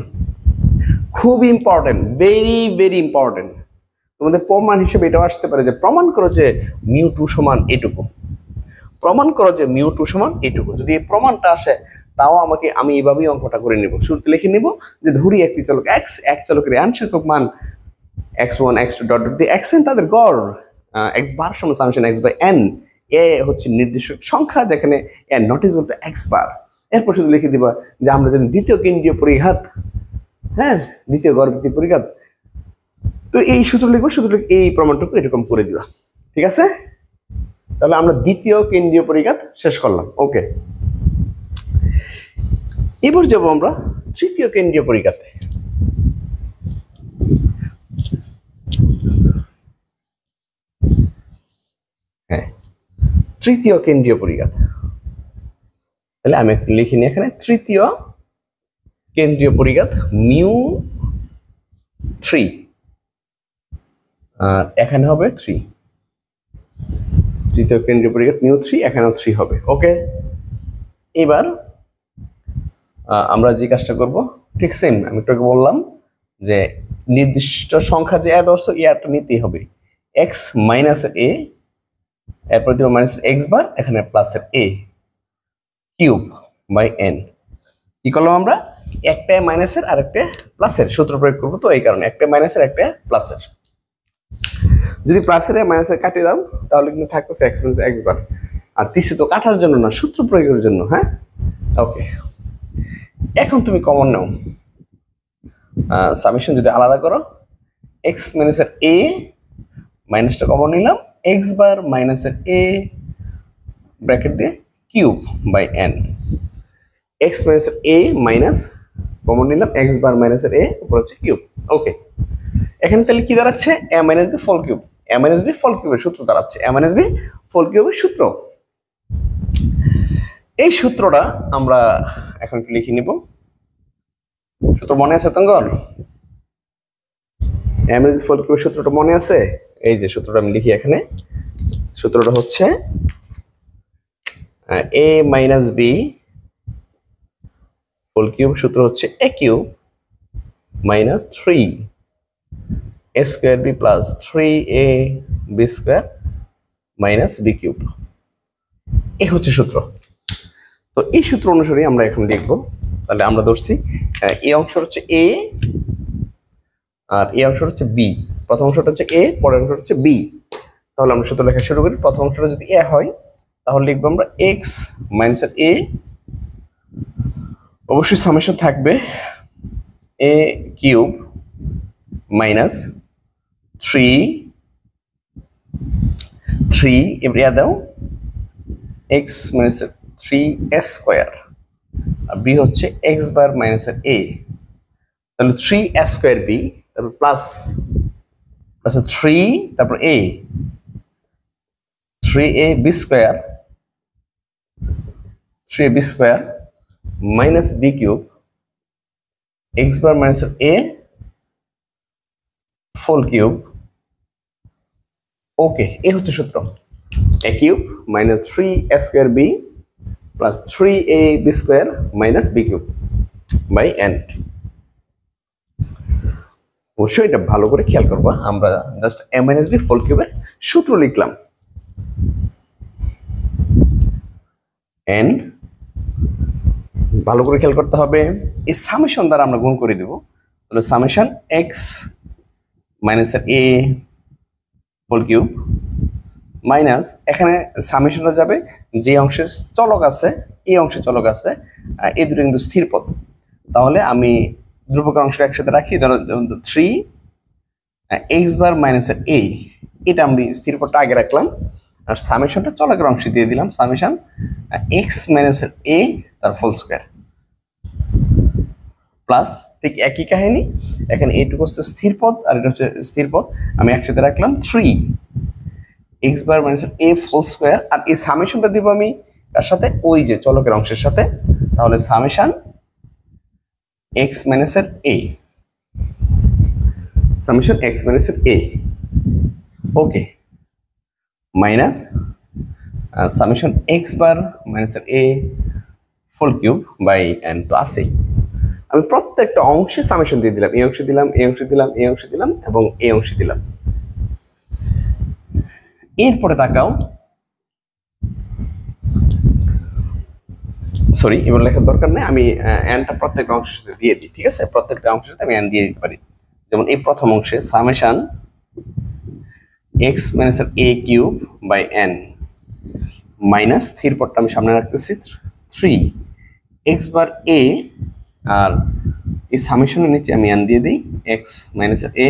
Speaker 1: খুব ইম্পর্টেন্ট, ভেরি ভেরি ইম্পর্টেন্ট। তোমাদের প্রমাণ হিসেবে এটাও আসতে পারে যে প্রমাণ করো যে মিউ 2 সমান এটুকু, প্রমাণ করো যে মিউ 2 সমান এটুকু। যদি এই প্রমাণটা আসে তাও আমাকে, আমি এইভাবেই অঙ্কটা করে নিব, শুরুতে লিখে নিব যে ধরি একটি চলক এক্স, এক চলকের আন সংখ্যক মান x1 x2 ডট ডট দিয়ে xn তাদের গড় x বার সমান সামেশন x বাই n, এ হচ্ছে নির্দেশক সংখ্যা যেখানে n not equal to x বার। এরপর শুধু লিখে দিবা যে আমরা যদি দ্বিতীয় কেন্দ্রীয় পরিঘাত, হ্যাঁ দ্বিতীয় গড়ভিত্তিক পরিঘাত, তো এই সূত্র লিখবো, সূত্র এই প্রমাণটুকু এরকম করে দিবা। ঠিক আছে, তাহলে আমরা দ্বিতীয় কেন্দ্রীয় পরিঘাত শেষ করলাম। ওকে, এবার যাব আমরা তৃতীয় কেন্দ্রীয় পরিঘাতে। হ্যাঁ, তৃতীয় কেন্দ্রীয় পরিঘাত, তাহলে আমি একটু লিখিনি এখানে, তৃতীয় কেন্দ্রীয় পরিঘাত মিউ 3, আর এখানে হবে 3, তৃতীয় কেন্দ্রীয় পরিঘাত মিউ 3, এখানেও 3 হবে। ওকে, এবার আমরা যে কাজটা করব ঠিক সেম, আমি একটু বললাম যে নির্দিষ্ট সংখ্যা যে আদর্শ একটা নিতেই হবে, এক্স মাইনাসের এ, এরপর দিব মাইনাস এক্স বার, এখানে প্লাসের এ, কিউব বাই এন। কি করলাম আমরা? একটা মাইনাসের আর একটা প্লাসের সূত্র প্রয়োগ করবো, তো এই কারণে একটা মাইনাসের একটা প্লাসের। যদি প্লাসের মাইনাসের কাটিয়ে দাও তাহলে কিন্তু থাকতেছে এক্স মাইনাস এক্স বার। আর তিসি তো কাটার জন্য না, সূত্র প্রয়োগের জন্য। হ্যাঁ, ওকে। এখন তুমি কমন নাও, সামেশন যদি আলাদা করো, এক্স মাইনাসের এ মাইনাসটা কমন নিলাম, এক্স বার মাইনাসের এ ব্র্যাকেট দিয়ে কিউব বাই এন। এক্স মাইনাসের এ মাইনাস কমন নিলাম, এক্স বার মাইনাসের এ উপর হচ্ছে কিউব। ওকে, এখানে তাহলে কি দাঁড়াচ্ছে? এ মাইনাস বি ফল কিউব। এ মাইনাস বি ফল কিউবের সূত্র দাঁড়াচ্ছে, এ মাইনাস বি ফল কিউবের সূত্র। এই সূত্রটা আমরা এখন একটু লিখে নিব। সূত্র মনে আছে তঙ্গল? এ মাইনাস বি ফল কিউবের সূত্রটা মনে আছে? এই যে সূত্রটা আমি লিখি এখানে। সূত্রটা হচ্ছে a minus b whole cube, সূত্র হচ্ছে a cube minus 3 a square b plus 3a b square minus b cube. এই হচ্ছে সূত্র। তো এই সূত্র অনুসারে আমরা এখন লিখব। তাহলে আমরা ধরছি এই অংশটা হচ্ছে এ আর এই অংশটা হচ্ছে বি। প্রথম অংশটা হচ্ছে এ, পরের অংশটা হচ্ছে বি। তাহলে আমরা সূত্র লেখা শুরু করি। প্রথম অংশটা যদি এ হয় তাহলে লিখবো আমরা এক্স মাইনাস এ, অবশ্যই সামেশন থাকবে এ কিউব মাইনাস 3 এবার দাও এক্স মাইনাস 3 স্কোয়ার, আর বি হচ্ছে এক্স বার মাইনাস এ। তাহলে 3 স্কোয়ার বি, তারপর প্লাস প্লাস 3, তারপর a 3a b square, 3a b square minus b cube x bar minus a full cube. Okay, এই হচ্ছে সূত্র a cube minus 3 square b plus 3a b square minus b cube by n. অবশ্যই এটা ভালো করে খেয়াল করবা, আমরা জাস্ট এ মাইনাস বি ফুল কিউবের সূত্র লিখলাম। এন ভালো করে খেয়াল করতে হবে, এই সামেশন দ্বারা আমরা গুণ করে দিব। তাহলে সামেশন এক্স মাইনাস এ হোল কিউব মাইনাস, এখানে সামেশনটা যাবে যে অংশের চলক আছে, এই অংশের চলক আছে, এই দুটো কিন্তু স্থির পদ। তাহলে আমি ধ্রুবকের অংশ একসাথে রাখি, ধরো 3 এক্স বার মাইনাস এ, এটা আমি স্থির পদটা আগে রাখলাম, আর সামেশনটা চলকের অংশ দিয়ে দিলাম, সামেশন এক্স মাইনাস এ তার ফুল স্কোয়ার প্লাস। ঠিক একই কাহিনী, এখানে এইটুকু হচ্ছে স্থির পদ আর এটা হচ্ছে স্থির পদ, আমি একসাথে রাখলাম 3 x bar minus a full square, আর এই সামেশনটা দিব আমি তার সাথে ওই যে চলকের অংশের সাথে। তাহলে সামেশন এক্স মাইনাসের এ, সামেশন এক্স মাইনাসের এ, ওকে, মাইনাস সামেশন এক্স বার মাইনাসের এ ফুল কিউব বাই এন। তো আছে, আমি প্রত্যেকটা অংশে সামেশন দিয়ে দিলাম, এই অংশে দিলাম, এই অংশে দিলাম, এই অংশে দিলাম এবং এই অংশে দিলাম। এরপরে তাকাও, সরি এবার লেখার দরকার নেই, আমি এনটা প্রত্যেকটা অংশের সাথে দিয়ে দিই। ঠিক আছে, প্রত্যেকটা অংশের সাথে আমি এন দিয়ে দিতে পারি। যেমন এই প্রথম অংশে summation x minus A cube by N minus স্থির পদটা আমি সামনে রাখতেছি 3 এক্স বার এ, আর এই সামেশনের নিচে আমি এন দিয়ে দিই X minus A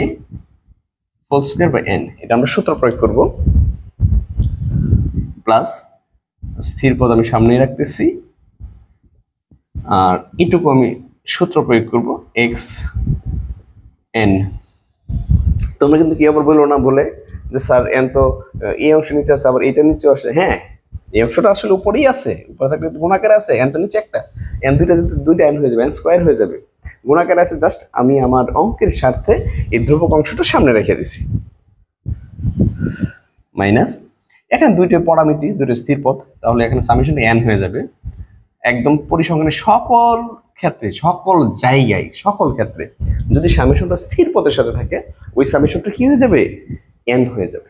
Speaker 1: whole square by N. এটা আমরা সূত্র প্রয়োগ করব, প্লাস স্থির পদ আমি সামনেই রাখতেছি, আর এটুকু আমি সূত্র প্রয়োগ করব এক্স এন। তোমরা কিন্তু কি আবার বলো না বলে যে স্যার এন তো এই অংশ নিচে আছে, আবার এইটা নিচে আসে। হ্যাঁ, এই অংশটা আসলে উপরেই আছে, উপরে থাকলে গুণাকারে আছে, এন তো নিচে একটা, এন দুইটা এন হয়ে যাবে, এন স্কোয়ার হয়ে যাবে, গুণাকারে আছে। জাস্ট আমি আমার অঙ্কের স্বার্থে এই ধ্রুবক অংশটা সামনে রেখে দিছি, মাইনাস এখানে দুইটা পরামিতি, দুটো স্থির পদ, তাহলে এখানে সামেশন এন হয়ে যাবে। একদম পরিসংখ্যানের সকল ক্ষেত্রে, সকল জায়গায়, সকল ক্ষেত্রে যদি সামেশনটা স্থির পদের সাথে থাকে, ওই সামেশনটা কি হয়ে যাবে? এন হয়ে যাবে।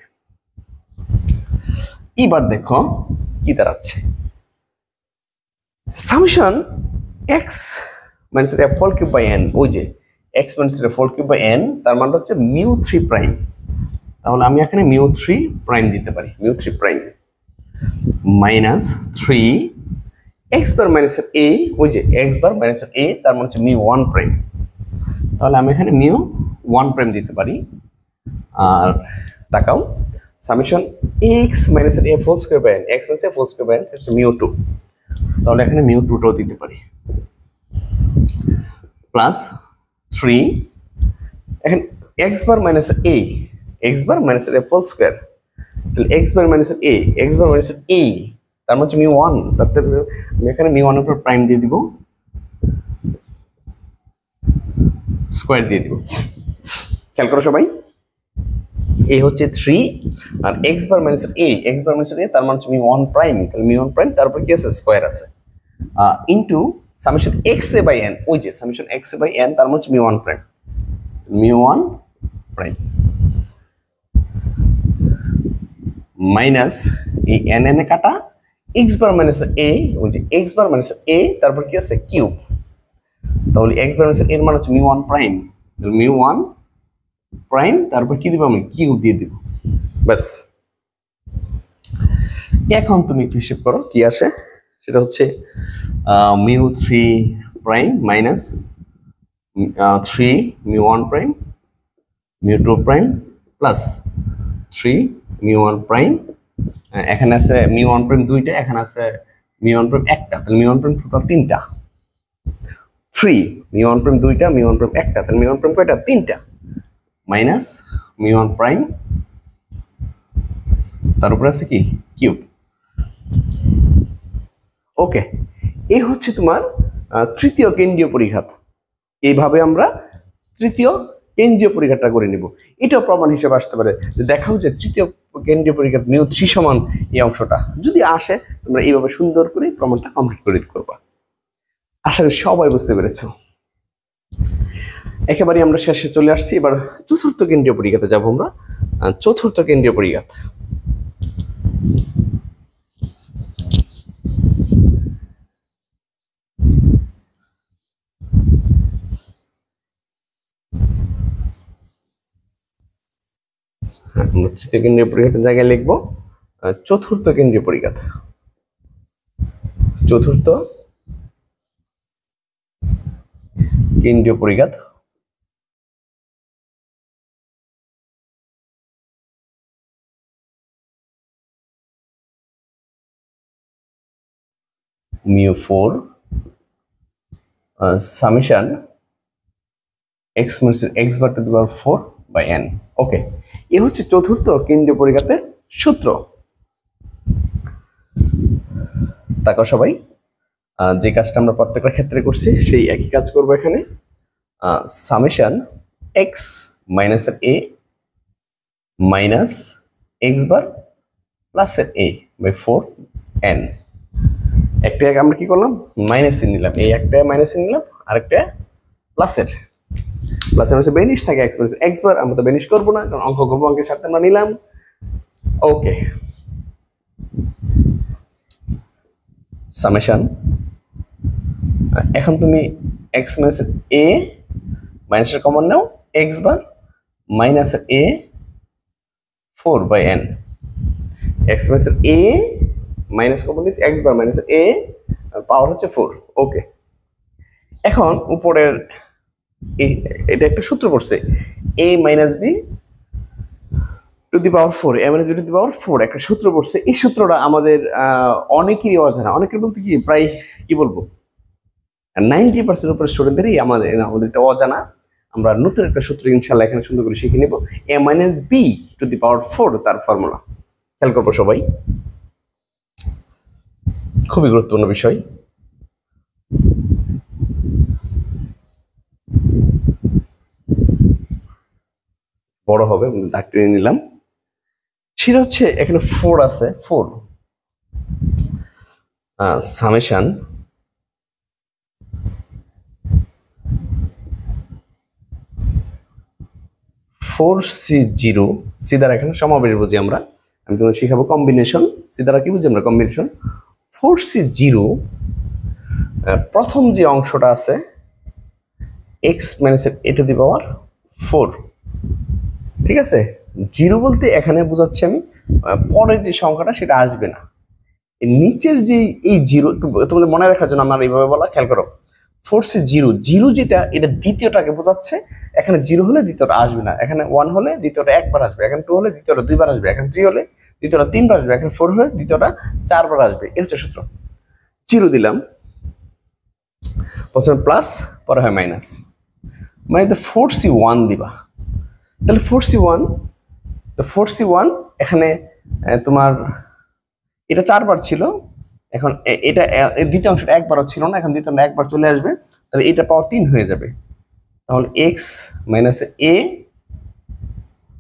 Speaker 1: এবার দেখো কি দাঁড়াচ্ছে, summation x minus F whole cube by N, ওই যে X minus F whole cube by N, তার মানটা হচ্ছে মিউ থ্রি প্রাইম। তাহলে আমি এখানে মিউ থ্রি প্রাইম দিতে পারি, mu three prime minus three x bar minus এ, ওই যে এক্স বার মাইনাস এ, তার মানে হচ্ছে মিউ ওয়ান প্রাইম। তাহলে আমি এখানে মিউ ওয়ান প্রাইম দিতে পারি। আর তাকাও, summation x minus F whole square by N, x minus F whole square by N হচ্ছে মিউ টু। তাহলে এখানে মিউ টুটাও দিতে পারি, প্লাস থ্রি এখন এক্স বার মাইনাস এ, x bar minus F whole square, তাহলে এক্স বার মাইনাস এ, x bar minus এ, তার মানে হচ্ছে মিউ ওয়ান। তাতে আমি এখানে মিউ ওয়ানের উপর প্রাইম দিয়ে দিব, স্কোয়ার দিয়ে দিব। খেয়াল করো সবাই, এ হচ্ছে থ্রি আর এক্স বার মাইনাস এ, এক্স বার মাইনাস এ, তার মানে হচ্ছে মিউ ওয়ান প্রাইম, তাহলে মিউ ওয়ান প্রাইম, তারপর কি আছে স্কোয়ার আছে, into summation X A by N, ওই যে summation X A by N, তার মানে হচ্ছে mu one prime, mu one prime minus এই এন এন এ কাটা এক্স বার মাইনাস এ, ওই যে এক্স বার মাইনাস এ, তারপর কি আছে কিউব। তাহলে এক্স বার মাইনাস এর মান হচ্ছে mu one prime, mu one prime, তারপর কি দিব আমি কিউব দিয়ে দিব, ব্যাস। এখন তুমি একটু হিসেব করো কি আসে, সেটা হচ্ছে mu three prime minus three mu one prime mu two prime plus three mu one prime, এখানে আছে মিউ ওয়ান প্রাইম দুইটা, এখানে আছে মিউ ওয়ান প্রাইম একটা, তাহলে মিউ ওয়ান প্রাইম টোটাল তিনটা, থ্রি মিউ ওয়ান প্রাইম দুইটা, মিউ ওয়ান প্রাইম একটা, তাহলে মিউ ওয়ান প্রাইম কয়টা তিনটা, মাইনাস মিউ ওয়ান প্রাইম, তার উপরে আছে কি কিউব। ওকে, এই হচ্ছে তোমার তৃতীয় কেন্দ্রীয় পরিঘাত। এইভাবে আমরা তৃতীয় কেন্দ্রীয় পরিঘাতটা করে নিব। এটাও প্রমাণ হিসেবে আসতে পারে যে দেখাও যে তৃতীয় কেন্দ্রীয় পরিঘাত মিউ থ্রি সমান এই অংশটা যদি আসে, তোমরা এইভাবে সুন্দর করে প্রমাণটা কমপ্লিট করে দিতে পারবা। আশা করি সবাই বুঝতে পেরেছ। একেবারে আমরা শেষে চলে আসছি, এবার চতুর্থ কেন্দ্রীয় পরিঘাতে যাব আমরা। চতুর্থ কেন্দ্রীয় পরিঘাত, আমরা তৃতীয় কেন্দ্রীয় পরিঘাতের জায়গায় লিখব চতুর্থ কেন্দ্রীয় পরিঘাত। চতুর্থ কেন্দ্রীয় পরিঘাত mu four summation x minus x bar to the power four by n. Okay, এ হচ্ছে চতুর্থ কেন্দ্রীয় পরিঘাতের সূত্র। তাকাও সবাই, যে কাজটা আমরা প্রত্যেকটা ক্ষেত্রে করছি সেই একই কাজ করবো এখানে। Summation x minus a minus x বার প্লাসের এ বাই ফোর এন। একটা আমরা কি করলাম মাইনাস এ নিলাম, এই একটা মাইনাস এ নিলাম, আরেকটা প্লাসের, প্লাসের মাঝে বেনিশ থাকে এক্স মাইনাস এক্স বার, আমরা তো বেনিশ করবো না কারণ অঙ্ক করবো, অঙ্কের সাথে আমরা নিলাম। ওকে, সামেশন এখন তুমি এক্স মাইনাস এ মাইনাসের কমন নাও, x bar minus A four by N, x minus a minus common this x bar minus a, power হচ্ছে ফোর। ওকে, এখন উপরের এটা একটা সূত্র পড়ছে a minus b to the power four, a minus b to the power four, একটা সূত্র পড়ছে। এই সূত্রটা আমাদের অনেকেরই অজানা, অনেকের বলতে কি প্রায় কি বলবো 90% উপরে স্টুডেন্টদেরই আমাদের এটা অজানা। আমরা নতুন একটা সূত্র ইনশাল্লাহ এখানে সুন্দর করে শিখে নিব, a minus b to the power four তার ফর্মুলা। খেয়াল করবো সবাই, খুবই গুরুত্বপূর্ণ বিষয়। বড় হবে দাগ টেনে নিলাম। সেটা হচ্ছে এখানে ফোর আছে, four summation four C zero, C দ্বারা এখানে সমাবেশ বুঝি আমরা, আমি তোমাদের শিখাবো কম্বিনেশন। সি দ্বারা কি বুঝি আমরা কম্বিনেশন, ফোর সি জিরো প্রথম যে অংশটা আছে x minus A to the power 4, ঠিক আছে। জিরো বলতে এখানে বোঝাচ্ছি আমি পরের যে সংখ্যাটা সেটা আসবে না, নিচের যে এই জিরো, তোমাদের মনে রাখার জন্য আমার এইভাবে বলা, খেয়াল করো। ফোর্সে জিরো, জিরো যেটা এটা দ্বিতীয়টাকে বোঝাচ্ছে, এখানে জিরো হলে দ্বিতীয়টা আসবে না, এখানে ওয়ান হলে দ্বিতীয়টা একবার আসবে, এখানে টু হলে দ্বিতীয়টা দুইবার আসবে, এখানে থ্রি হলে দ্বিতীয়টা তিনবার আসবে, এখানে ফোর হলে দ্বিতীয়টা চারবার আসবে। এই হচ্ছে সূত্র। জিরো দিলাম, প্রথমে প্লাস পরে হয় মাইনাস, মানে ফোর্সি ওয়ান দিবা, তাহলে ফোর্সি ওয়ান এখানে তোমার এটা চারবার ছিল, এখন এটা দ্বিতীয় অংশটা একবারও ছিল না, এখন দ্বিতীয় একবার চলে আসবে, তাহলে এটা পাওয়ার 3 হয়ে যাবে। তাহলে এক্স মাইনাস এ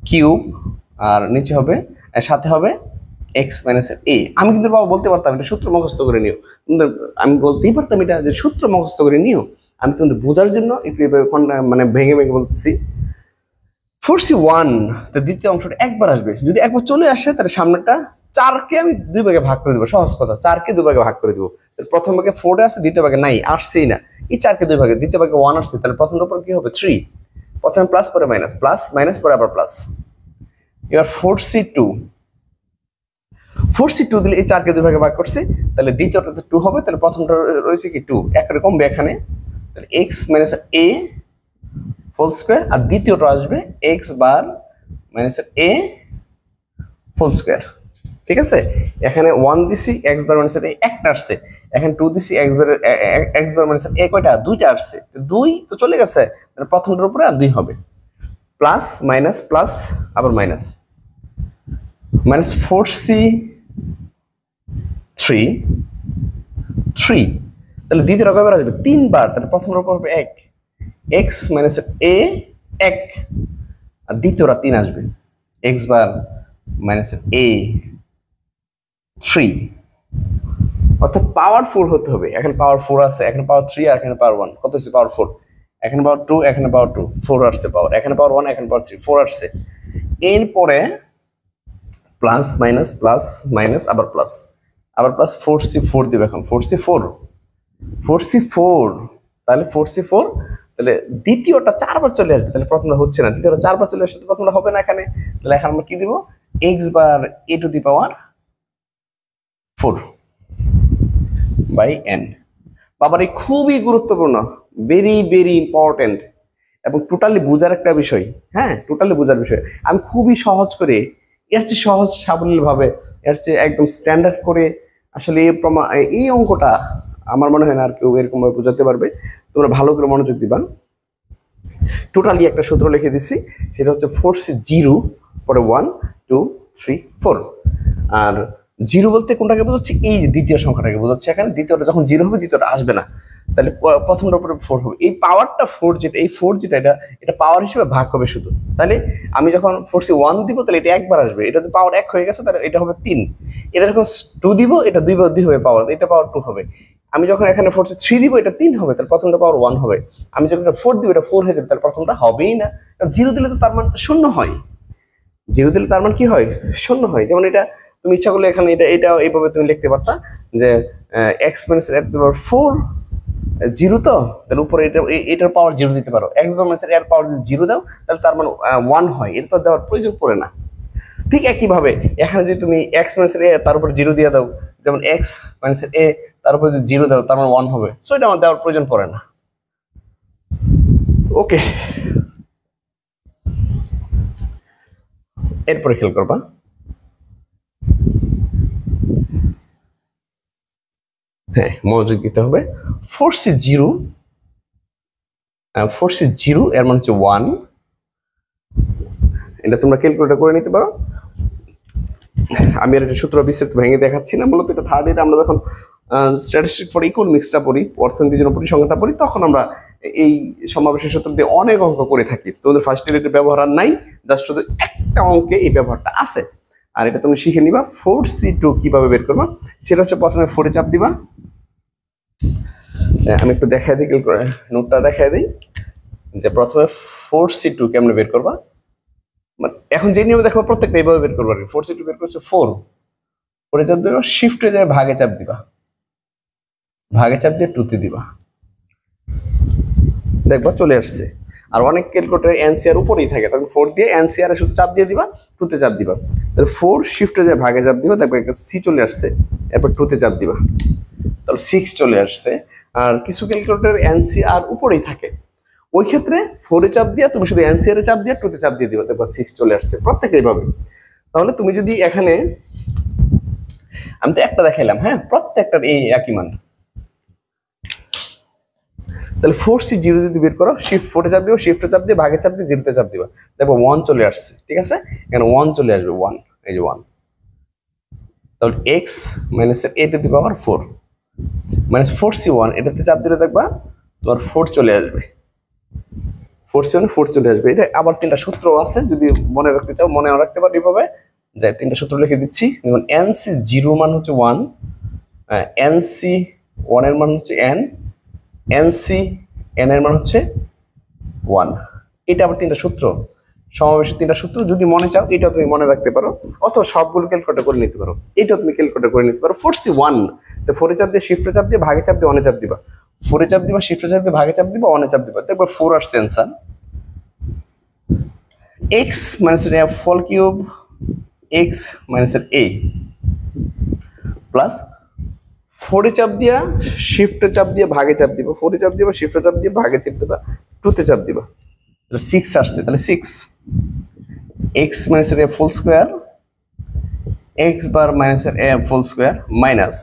Speaker 1: কিউব, আর নিচে হবে সাথে হবে এক্স মাইনাস এ। আমি কিন্তু বাবা বলতে পারতাম এটা সূত্র মুখস্থ করে নিও, আমি বলতেই পারতাম এটা যে সূত্র মুখস্থ করে নিও, আমি কিন্তু বোঝার জন্য একটু মানে ভেঙে ভেঙে বলতেছি। ফোর্সি ওয়ান, তো দ্বিতীয় অংশটা একবার আসবে, যদি একবার চলে আসে তাহলে সামনেটা চারকে আমি দুই ভাগে ভাগ করে দেবো, সহজ কথা, চারকে দুই ভাগে ভাগ করে দেবো। প্রথম ভাগে 4 আছে, দ্বিতীয় ভাগে নাই, আসছেই না, এই চারকে দুই ভাগে, দ্বিতীয় ভাগে 1 আসছে, তাহলে প্রথমটার উপর কি হবে 3, প্রথমে প্লাস পরে মাইনাস, প্লাস মাইনাস পরে আবার প্লাস। এবার ফোর্সি টু দিলে এই চারকে দুই ভাগে ভাগ করছে, তাহলে দ্বিতীয়টা তো 2 হবে, তাহলে প্রথমটা রয়েছে কি 2, একরকম এখানে, তাহলে এক্স মাইনাস এ হোল স্কোয়ার, আর দ্বিতীয়টা আসবে এক্স বার মাইনাস এ হোল স্কোয়ার, ঠিক আছে। এখানে 1 দিছি, এক্স বার মাইনাস এ একটা আসছে, এখানে 2 দিছি, এক্স বার মাইনাস এ কয়টা, দুইটা আসছে, 2 তো চলে গেছে, তাহলে প্রথমটার উপরে আর 2 হবে, প্লাস মাইনাস প্লাস আবার মাইনাস, মাইনাস 4c3 তাহলে দ্বিতীয়টা কয়বার আসবে, 3 বার, তাহলে প্রথমটার উপর হবে 1, এক্স মাইনাস এ 1, আর দ্বিতীয়টা 3 আসবে, এক্স বার মাইনাস এ 3, অর্থাৎ পাওয়ারফুল হতে হবে। এখানে পাওয়ার 4 আছে, এখানে পাওয়ার 3, আর এখানে পাওয়ার 1, কত হচ্ছে পাওয়ার 4, এখানে পাওয়ার 2, এখানে পাওয়ার 2, 4 আসছে পাওয়ার, এখানে পাওয়ার 1, এখানে পাওয়ার 3, 4 আসছে। এরপরে প্লাস মাইনাস আবার প্লাস, আবার প্লাস 4c4 দিবে, এখন 4c4, তাহলে 4c4, তাহলে দ্বিতীয়টা 4 বার চলে আসবে, তাহলে প্রথমটা হচ্ছে না, দ্বিতীয়টা 4 বার চলে আসবে, প্রথমটা হবে না এখানে, তাহলে এখন আমরা কি দিব, X bar A to the power 4 by N. বাবার এই খুবই গুরুত্বপূর্ণ, ভেরি ভেরি ইম্পর্টেন্ট, এবং টোটালি বোঝার একটা বিষয়, হ্যাঁ টোটালি বোঝার বিষয়। আমি খুবই সহজ করে, এর চেয়ে সহজ সাবলীল ভাবে, এর চেয়ে একদম স্ট্যান্ডার্ড করে আসলে এই অঙ্কটা আমার মনে হয় না আর কেউ এরকম ভাবে বোঝাতে পারবে। তোমরা ভালো করে মনোযোগ দিবা। টোটালি একটা সূত্র লিখে দিচ্ছি, সেটা হচ্ছে ফোর্স জিরো পরে 1 2 3 4, আর জিরো বলতে কোনটাকে বোঝাচ্ছি, এই দ্বিতীয় সংখ্যাটাকে বোঝাচ্ছে, এখানে দ্বিতীয়টা যখন জিরো হবে দ্বিতীয়টা আসবে না, তাহলে প্রথমটার উপরে 4 হবে, এই পাওয়ারটা 4 যেটা, এই 4 যেটা এটা পাওয়ার হিসেবে ভাগ হবে শুধু, তাহলে আমি যখন ফোর্সে 1 দিব তাহলে এটা একবার আসবে, এটা তো পাওয়ার 1 হয়ে গেছে, তাহলে এটা হবে 3, এটা যখন 2 দিব এটা 2 বার 2 হবে পাওয়ার, এটা পাওয়ার 2 হবে। আমি যখন এখানে ফোর্সে 3 দিব এটা 3 হবে, তাহলে প্রথমটা পাওয়ার 1 হবে। আমি যখন এটা 4 দিব এটা 4 হয়ে যাবে, তাহলে প্রথমটা হবেই না, জিরো দিলে তো তার মান শূন্য হয়, জিরো দিলে তার মান কি হয়, শূন্য হয়। যেমন এটা তুমি ইচ্ছা করলে এখানে এটা এইভাবে তুমি লিখতে পারতা যে এক্স মাইনাস এর পাওয়ার 4 জিরো, তো তাহলে উপরে এটার পাওয়ার জিরো দিতে পারো, এক্স মাইনাস এর পাওয়ার যদি জিরো দাও তাহলে তার মান 1 হয়, এটা তো দেওয়ার প্রয়োজন পড়ে না। ঠিক একইভাবে এখানে যদি তুমি এক্স মাইনাস এ তার উপর জিরো দিয়ে দাও, যেমন এক্স মাইনাস এ তার উপর যদি জিরো দাও তার মানে 1 হবে, সো এটা আমার দেওয়ার প্রয়োজন পড়ে না। ওকে, এরপরে খেয়াল করবা, হ্যাঁ মনোযোগ দিতে হবে। ফোর্সে জিরো এর মানে হচ্ছে 1, এটা তোমরা ক্যালকুলেটর করে নিতে পারো। আমি এর একটা সূত্র বিস্তারিত ভেঙে দেখাচ্ছি না, মূলত এটা থার্ড ইয়ারে আমরা যখন স্ট্যাটিস্টিক্স ফর ইকোনমিক্সটা পড়ি, অর্থনীতির জন্য পরিসংখ্যানটা পড়ি, তখন আমরা এই সমাবেশের সূত্র দিয়ে অনেক অঙ্ক করে থাকি। তোমাদের ফার্স্ট ইয়ারে ব্যবহার আর নাই, জাস্ট শুধু একটা অঙ্কে এই ব্যবহারটা আছে, আর এটা তুমি শিখে নিবা। 4c2 কিভাবে বের করবা, সেটা হচ্ছে প্রথমে 4 এ চাপ দিবা, আমি একটু দেখাই দিই, নোটটা দেখাই দিই যে প্রথমে 4c2 কেমনে বের করবা, এখন যে নিয়মে দেখো প্রত্যেকটা এইভাবে বের করবা। 4c2 বের করছে 4 করে চাপ দিবা, শিফট হয়ে যায় ভাগে চাপ দিবা, ভাগে চাপ দিয়ে টুতে দিবা, দেখবা চলে আসছে। আর অনেক ক্যালকুলেটর এনসিআর উপরেই থাকে, তখন 4 দিয়ে এনসিআর এ শুধু চাপ দিয়ে দিবা, টুতে চাপ দিবা, তাহলে 4 শিফটে যায় ভাগে চাপ দিবা, তারপর একটা সি চলে আসছে, এরপর টুতে চাপ দিবা, তাহলে 6 চলে আসছে। আর কিছু ক্যালকুলেটর এনসিআর উপরেই থাকে, ওই ক্ষেত্রে 4 এ চাপ দিয়া তুমি শুধু এনসিআর এ চাপ দিয়ে টুতে চাপ দিয়ে দিবা, তারপর 6 চলে আসছে, প্রত্যেকটা এইভাবে। তাহলে তুমি যদি এখানে, আমি তো একটা দেখাইলাম, হ্যাঁ, প্রত্যেকটার এই একই মান। তাহলে 4C0 যদি বের করো, শিফট 4 এ চাপ দিবা, শিফটে চাপ দিয়ে ভাগে চাপ দিয়ে 0 তে চাপ দিবা, দেখো 1 চলে আসছে, ঠিক আছে, এখানে 1 চলে আসবে, 1, এই যে 1। তাহলে x minus a to the power 4 minus 4C1, এটাতে চাপ দিলে দেখবা তোমার 4 চলে আসবে, 4C1 4 চলে আসবে। এটা আবার তিনটা সূত্র আছে, যদি মনে রাখতে চাও মনে রাখতে পারো এইভাবে, যে তিনটা সূত্র লিখে দিচ্ছি। যেমন NC0 মান হচ্ছে 1, NC1 এর মান হচ্ছে n, NCn এর মান হচ্ছে 1। এটা আবার তিনটা সূত্র, সমাবেশের তিনটা সূত্র, যদি মনে চাও এটাও তুমি মনে রাখতে পারো, অথবা সবগুলো ক্যালকুলেট করে নিতে পারো, এটাও তুমি ক্যালকুলেট করে নিতে পারো। 4C1, তো 4 এ চাপ দিয়ে শিফটে চাপ দিয়ে ভাগে চাপ দিয়ে 1 এ চাপ দিবা, 4 এ চাপ দিবা, শিফটে চাপ দিয়ে ভাগে চাপ দিবা, 1 এ চাপ দিবা, দেখবা 4 আসছে answer. x minus a whole cube x minus a plus 4 এ চাপ দিয়া শিফটে চাপ দিয়ে ভাগে চাপ দিবা, 4 এ চাপ দিবা, শিফটে চাপ দিয়ে ভাগে চাপ দিবা, 2 তে চাপ দিবা, তাহলে 6 আসছে। তাহলে 6 x minus a full square x bar minus a full square minus,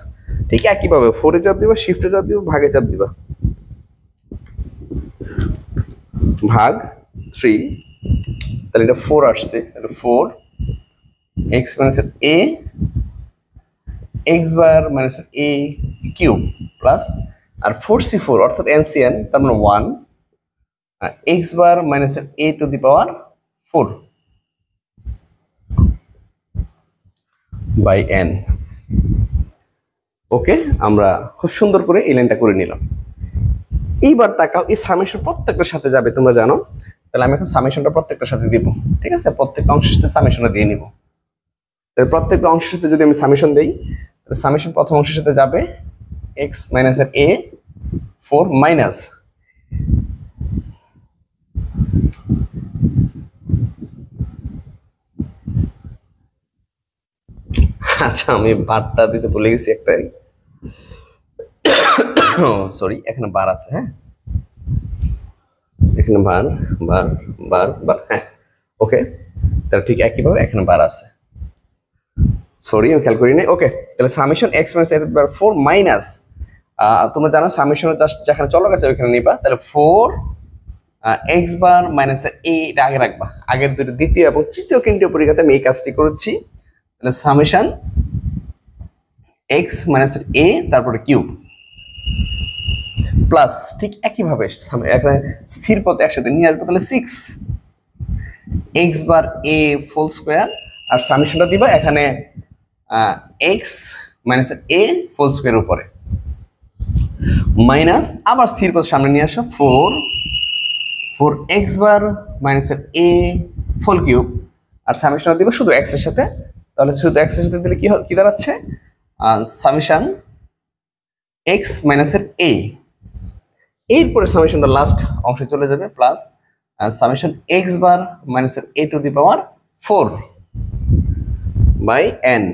Speaker 1: ঠিক একইভাবে 4 এ চাপ দিবা, শিফটে চাপ দিবা, ভাগে চাপ দিবা, ভাগ 3, তাহলে এটা 4 আসছে, তাহলে 4 x minus a x bar minus a cube plus, আর 4C4 অর্থাৎ NCn, তার মানে 1 x bar minus a to the power 4 by n। Okay, আমরা খুব সুন্দর করে এই লাইনটা করে নিলাম। এইবার তাকাও, এই সামেশন প্রত্যেকটার সাথে যাবে, তোমরা জানো। তাহলে আমি এখন সামেশনটা প্রত্যেকটার সাথে দিব, ঠিক আছে, প্রত্যেকটা অংশের সাথে সামেশনটা দিয়ে নিব। তাহলে প্রত্যেকটা অংশের সাথে যদি আমি সামেশন দেই, তাহলে সামেশন প্রথম অংশের সাথে যাবে x মাইনাস a 4 মাইনাস, আচ্ছা আমি বারটা দিতে ভুলে গেছি একটাই, সরি, এখানে বার আছে, হ্যাঁ, এখানে বার বার বার বার, হ্যাঁ, ওকে, তাহলে ঠিক একইভাবে এখানে বার আছে, সরি আমি খেয়াল করি নাই। ওকে, তাহলে summation x minus a bar 4 minus, তোমরা জানো সামেশনের জাস্ট যেখানে চলক আছে ওইখানে নিবা, তাহলে 4 x বার মাইনাস a, এটা আগে রাখবা, আগের দুটো দ্বিতীয় এবং তৃতীয় কেন্দ্রীয় পরীক্ষাতে আমি এই কাজটি করেছি। তাহলে সামেশন x মাইনাস a তারপরে কিউব প্লাস, ঠিক একইভাবে এখানে স্থির পথে একসাথে নিয়ে আসবো, তাহলে 6 x bar a full square, আর সামেশনটা দিবা এখানে x minus a full square উপরে মাইনাস, আবার স্থির পথ সামনে নিয়ে আসো, 4 x bar minus a full cube, আর সামেশনটা দিবা শুধু x এর সাথে, তাহলে শুধু x এর সাথে দিলে কি দাঁড়াচ্ছে, সামেশন x মাইনাস a, এরপরে সামেশনটা লাস্ট অংশে চলে যাবে, plus summation x bar minus a to the power 4 by n।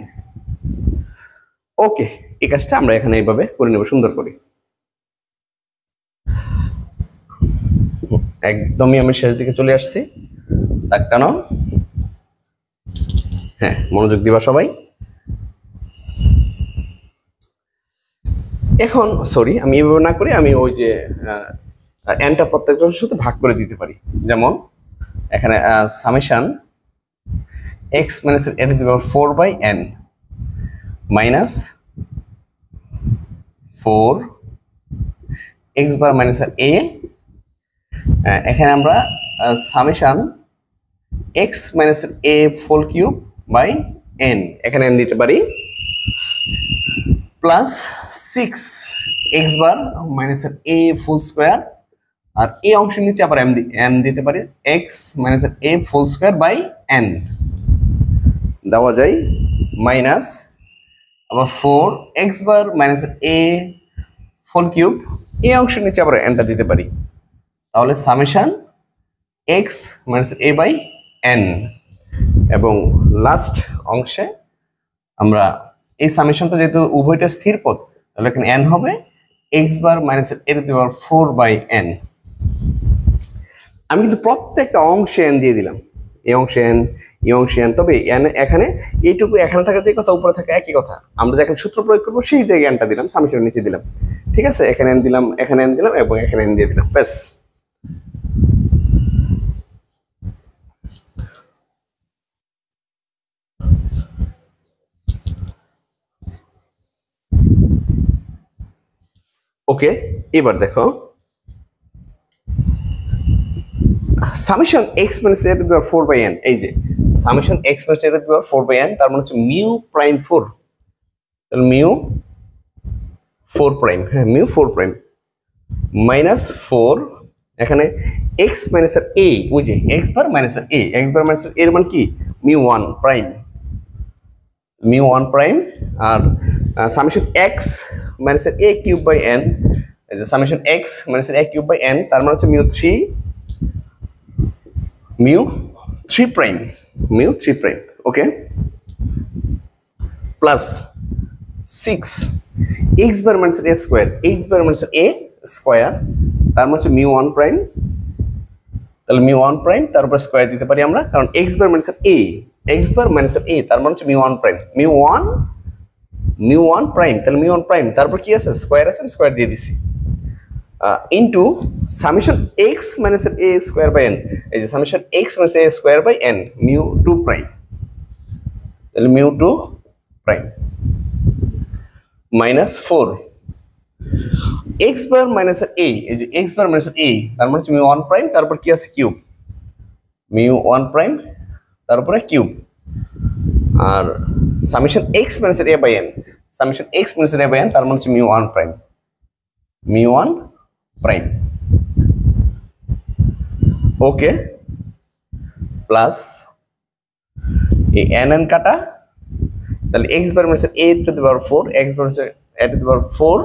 Speaker 1: Okay, এই কাজটা আমরা এখানে এইভাবে করে নেব সুন্দর করে। একদমই আমি শেষ দিকে চলে আসছি, দাগটা নাও, হ্যাঁ, মনোযোগ দিবা সবাই। এখন সরি, আমি এইভাবে না করে আমি ওই যে এনটা প্রত্যেকজনের সাথে ভাগ করে দিতে পারি, যেমন এখানে summation x minus a to the power 4 by n minus 4 x bar minus a, এখানে আমরা summation x minus a full cube by n, এখানে n দিতে পারি, plus 6 x bar minus a full square, আর এই অংশের নিচে আবার n দিতে পারি, x minus a full square by n দেওয়া যায়, মাইনাস আবার 4 x bar minus a whole cube, এই অংশের নিচে আবার এনটা দিতে পারি, তাহলে summation x minus A by N, এবং লাস্ট অংশে আমরা এই সামেশনটা যেহেতু উভয়টা স্থির পদ, তাহলে এখানে এন হবে X bar minus A to the power 4 by N. আমি কিন্তু প্রত্যেকটা অংশে এন দিয়ে দিলাম, এই অংশে এন, এই অংশে এন, তবে এন এখানে এইটুকু এখানে থাকা যে কথা উপরে থাকা একই কথা, আমরা যে এখন সূত্র প্রয়োগ করবো সেই জায়গায় এনটা দিলাম, সামেশনের নিচে দিলাম, ঠিক আছে, এখানে এন দিলাম, এখানে এন দিলাম এবং এখানে এন দিয়ে দিলাম, ব্যাস। ওকে, এবার দেখো summation x minus A to the power 4 by N, এই যে summation x minus A to the power 4 by N, তার মানে হচ্ছে মিউ প্রাইম 4, তাহলে মিউ 4 প্রাইম, হ্যাঁ মিউ 4 প্রাইম মাইনাস 4, এখানে এক্স মাইনাস এ, ওই যে এক্স বার মাইনাস এ, এক্স বার মাইনাস এর মান কি মিউ 1 প্রাইম, মিউ 1 প্রাইম, আর summation x minus A cube by N, এই যে summation x minus A cube by N, তার মানে হচ্ছে mu 3 prime, mu 3 prime, okay, plus 6 x bar minus a square, x bar minus a square, তার মানে হচ্ছে mu 1 prime, তাহলে mu 1 prime তার উপর স্কোয়ার দিতে পারি আমরা, কারণ এক্স বার মাইনাস এ, এক্স বার মাইনাস এ, তার মানে হচ্ছে মিউ 1 প্রাইম, মিউ 1 প্রাইম, তাহলে মিউ 1 প্রাইম, তারপর কি আছে স্কোয়ার আছে, স্কোয়ার দিয়ে দিছি, into summation x minus a square by N, এই যে summation x minus a square by N, mu 2 prime, তাহলে mu 2 prime minus 4 x bar minus a, এই যে এক্স বার মাইনাস এ, তার মানে হচ্ছে মিউ 1 প্রাইম, তারপর কি আছে কিউব, মিউ 1 প্রাইম তারপরে কিউব, আর summation x minus A by n, summation x minus A by N, তার মানে হচ্ছে mu 1 prime, mu 1 prime, okay, plus এই এন এন কাটা, তাহলে x bar minus A to the power 4, x bar minus A to the power 4,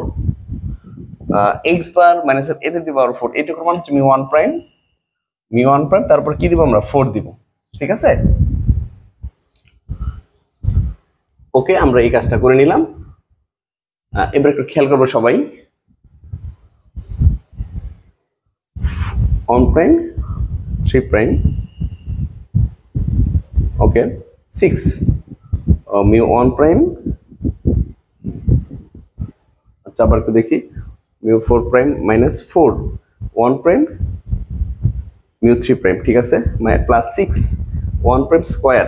Speaker 1: x bar minus A to the power 4, এইটুকু মান হচ্ছে mu 1 prime, mu 1 prime, তারপর কি দিব আমরা 4 দিব, ঠিক আছে, ওকে, আমরা এই কাজটা করে নিলাম। এবার একটু খেয়াল করবো সবাই, 1 প্রাইম 3 প্রাইম, ওকে, 6 মিউ 1 প্রাইম, আচ্ছা আবার একটু দেখি, mu 4 prime minus 4 1 prime mu 3 prime, ঠিক আছে, প্লাস 6 1 প্রাইম স্কোয়ার,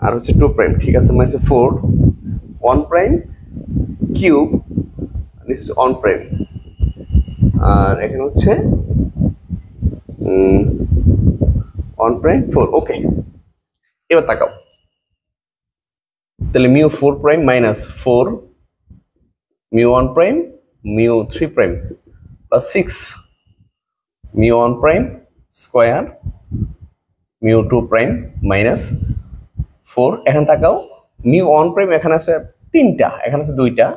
Speaker 1: আর হচ্ছে 2 প্রাইম, ঠিক আছে, minus 4 1 prime cube, this is 1 prime, আর এখানে হচ্ছে 1 প্রাইম 4, ওকে, এবার তাকাও, তাহলে mu 4 prime minus 4 mu 1 prime mu 3 prime plus 6 mu 1 prime square mu 2 prime minus 4, এখানে তাকাও, মিউ 1 প্রাইম এখানে আছে 3টা, এখানে আছে 2টা,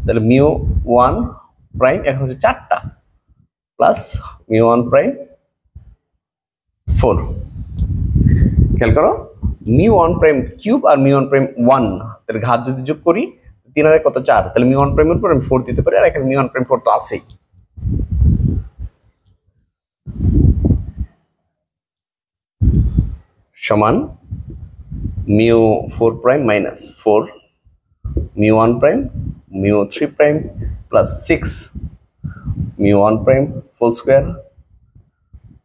Speaker 1: তাহলে মিউ 1 প্রাইম এখানে হচ্ছে 4টা, প্লাস মিউ 1 প্রাইম 4, খেয়াল করো মিউ 1 প্রাইম কিউব আর মিউ 1 প্রাইম 1, তাহলে ঘাত যদি যোগ করি 3 আর কত 4, তাহলে মিউ 1 প্রাইমের উপর আমি 4 দিতে পারি, আর এখানে মিউ 1 প্রাইম 4 তো আছেই, সমান mu 4 prime minus 4 mu 1 prime mu 3 prime plus 6 mu 1 prime whole square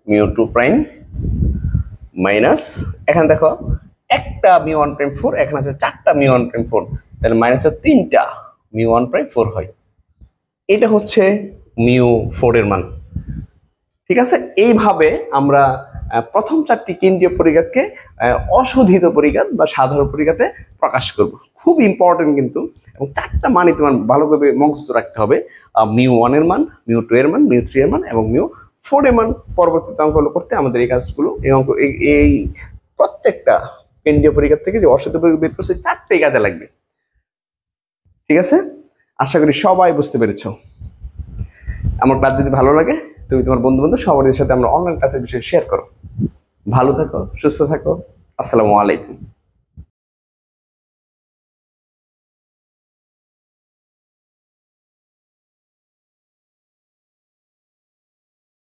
Speaker 1: mu 2 prime minus, এখানে দেখো একটা মিউ 1 প্রাইম 4, এখানে আছে 4টা মিউ 1 প্রাইম 4, তাহলে মাইনাস 3টা মিউ 1 প্রাইম 4 হয়, এটা হচ্ছে মিউ 4 এর মান, ঠিক আছে। এইভাবে আমরা প্রথম 4টি কেন্দ্রীয় পরিঘাতকে অশোধিত পরিঘাত বা সাধারণ পরিঘাতে প্রকাশ করব, খুব ইম্পর্টেন্ট কিন্তু, এবং 4টা মানই তোমার ভালোভাবে মুখস্থ রাখতে হবে, মিউ 1 এর মান, মিউ 2 এর মান, মিউ 3 এর মান এবং মিউ 4 এর মান। পরবর্তীতে অঙ্কগুলো করতে আমাদের এই কাজগুলো, এই অঙ্ক, এই প্রত্যেকটা কেন্দ্রীয় পরিঘাত থেকে যে অশোধিত পরিঘাত বের করছে 4টাই কাজে লাগবে, ঠিক আছে। আশা করি সবাই বুঝতে পেরেছো। আমার ক্লাস যদি ভালো লাগে তুমি তোমার বন্ধু বান্ধব সবার সাথে আমরা অনলাইন ক্লাসের বিষয়ে শেয়ার করো। ভালো থাকো, সুস্থ থাকো। আসসালামু আলাইকুম।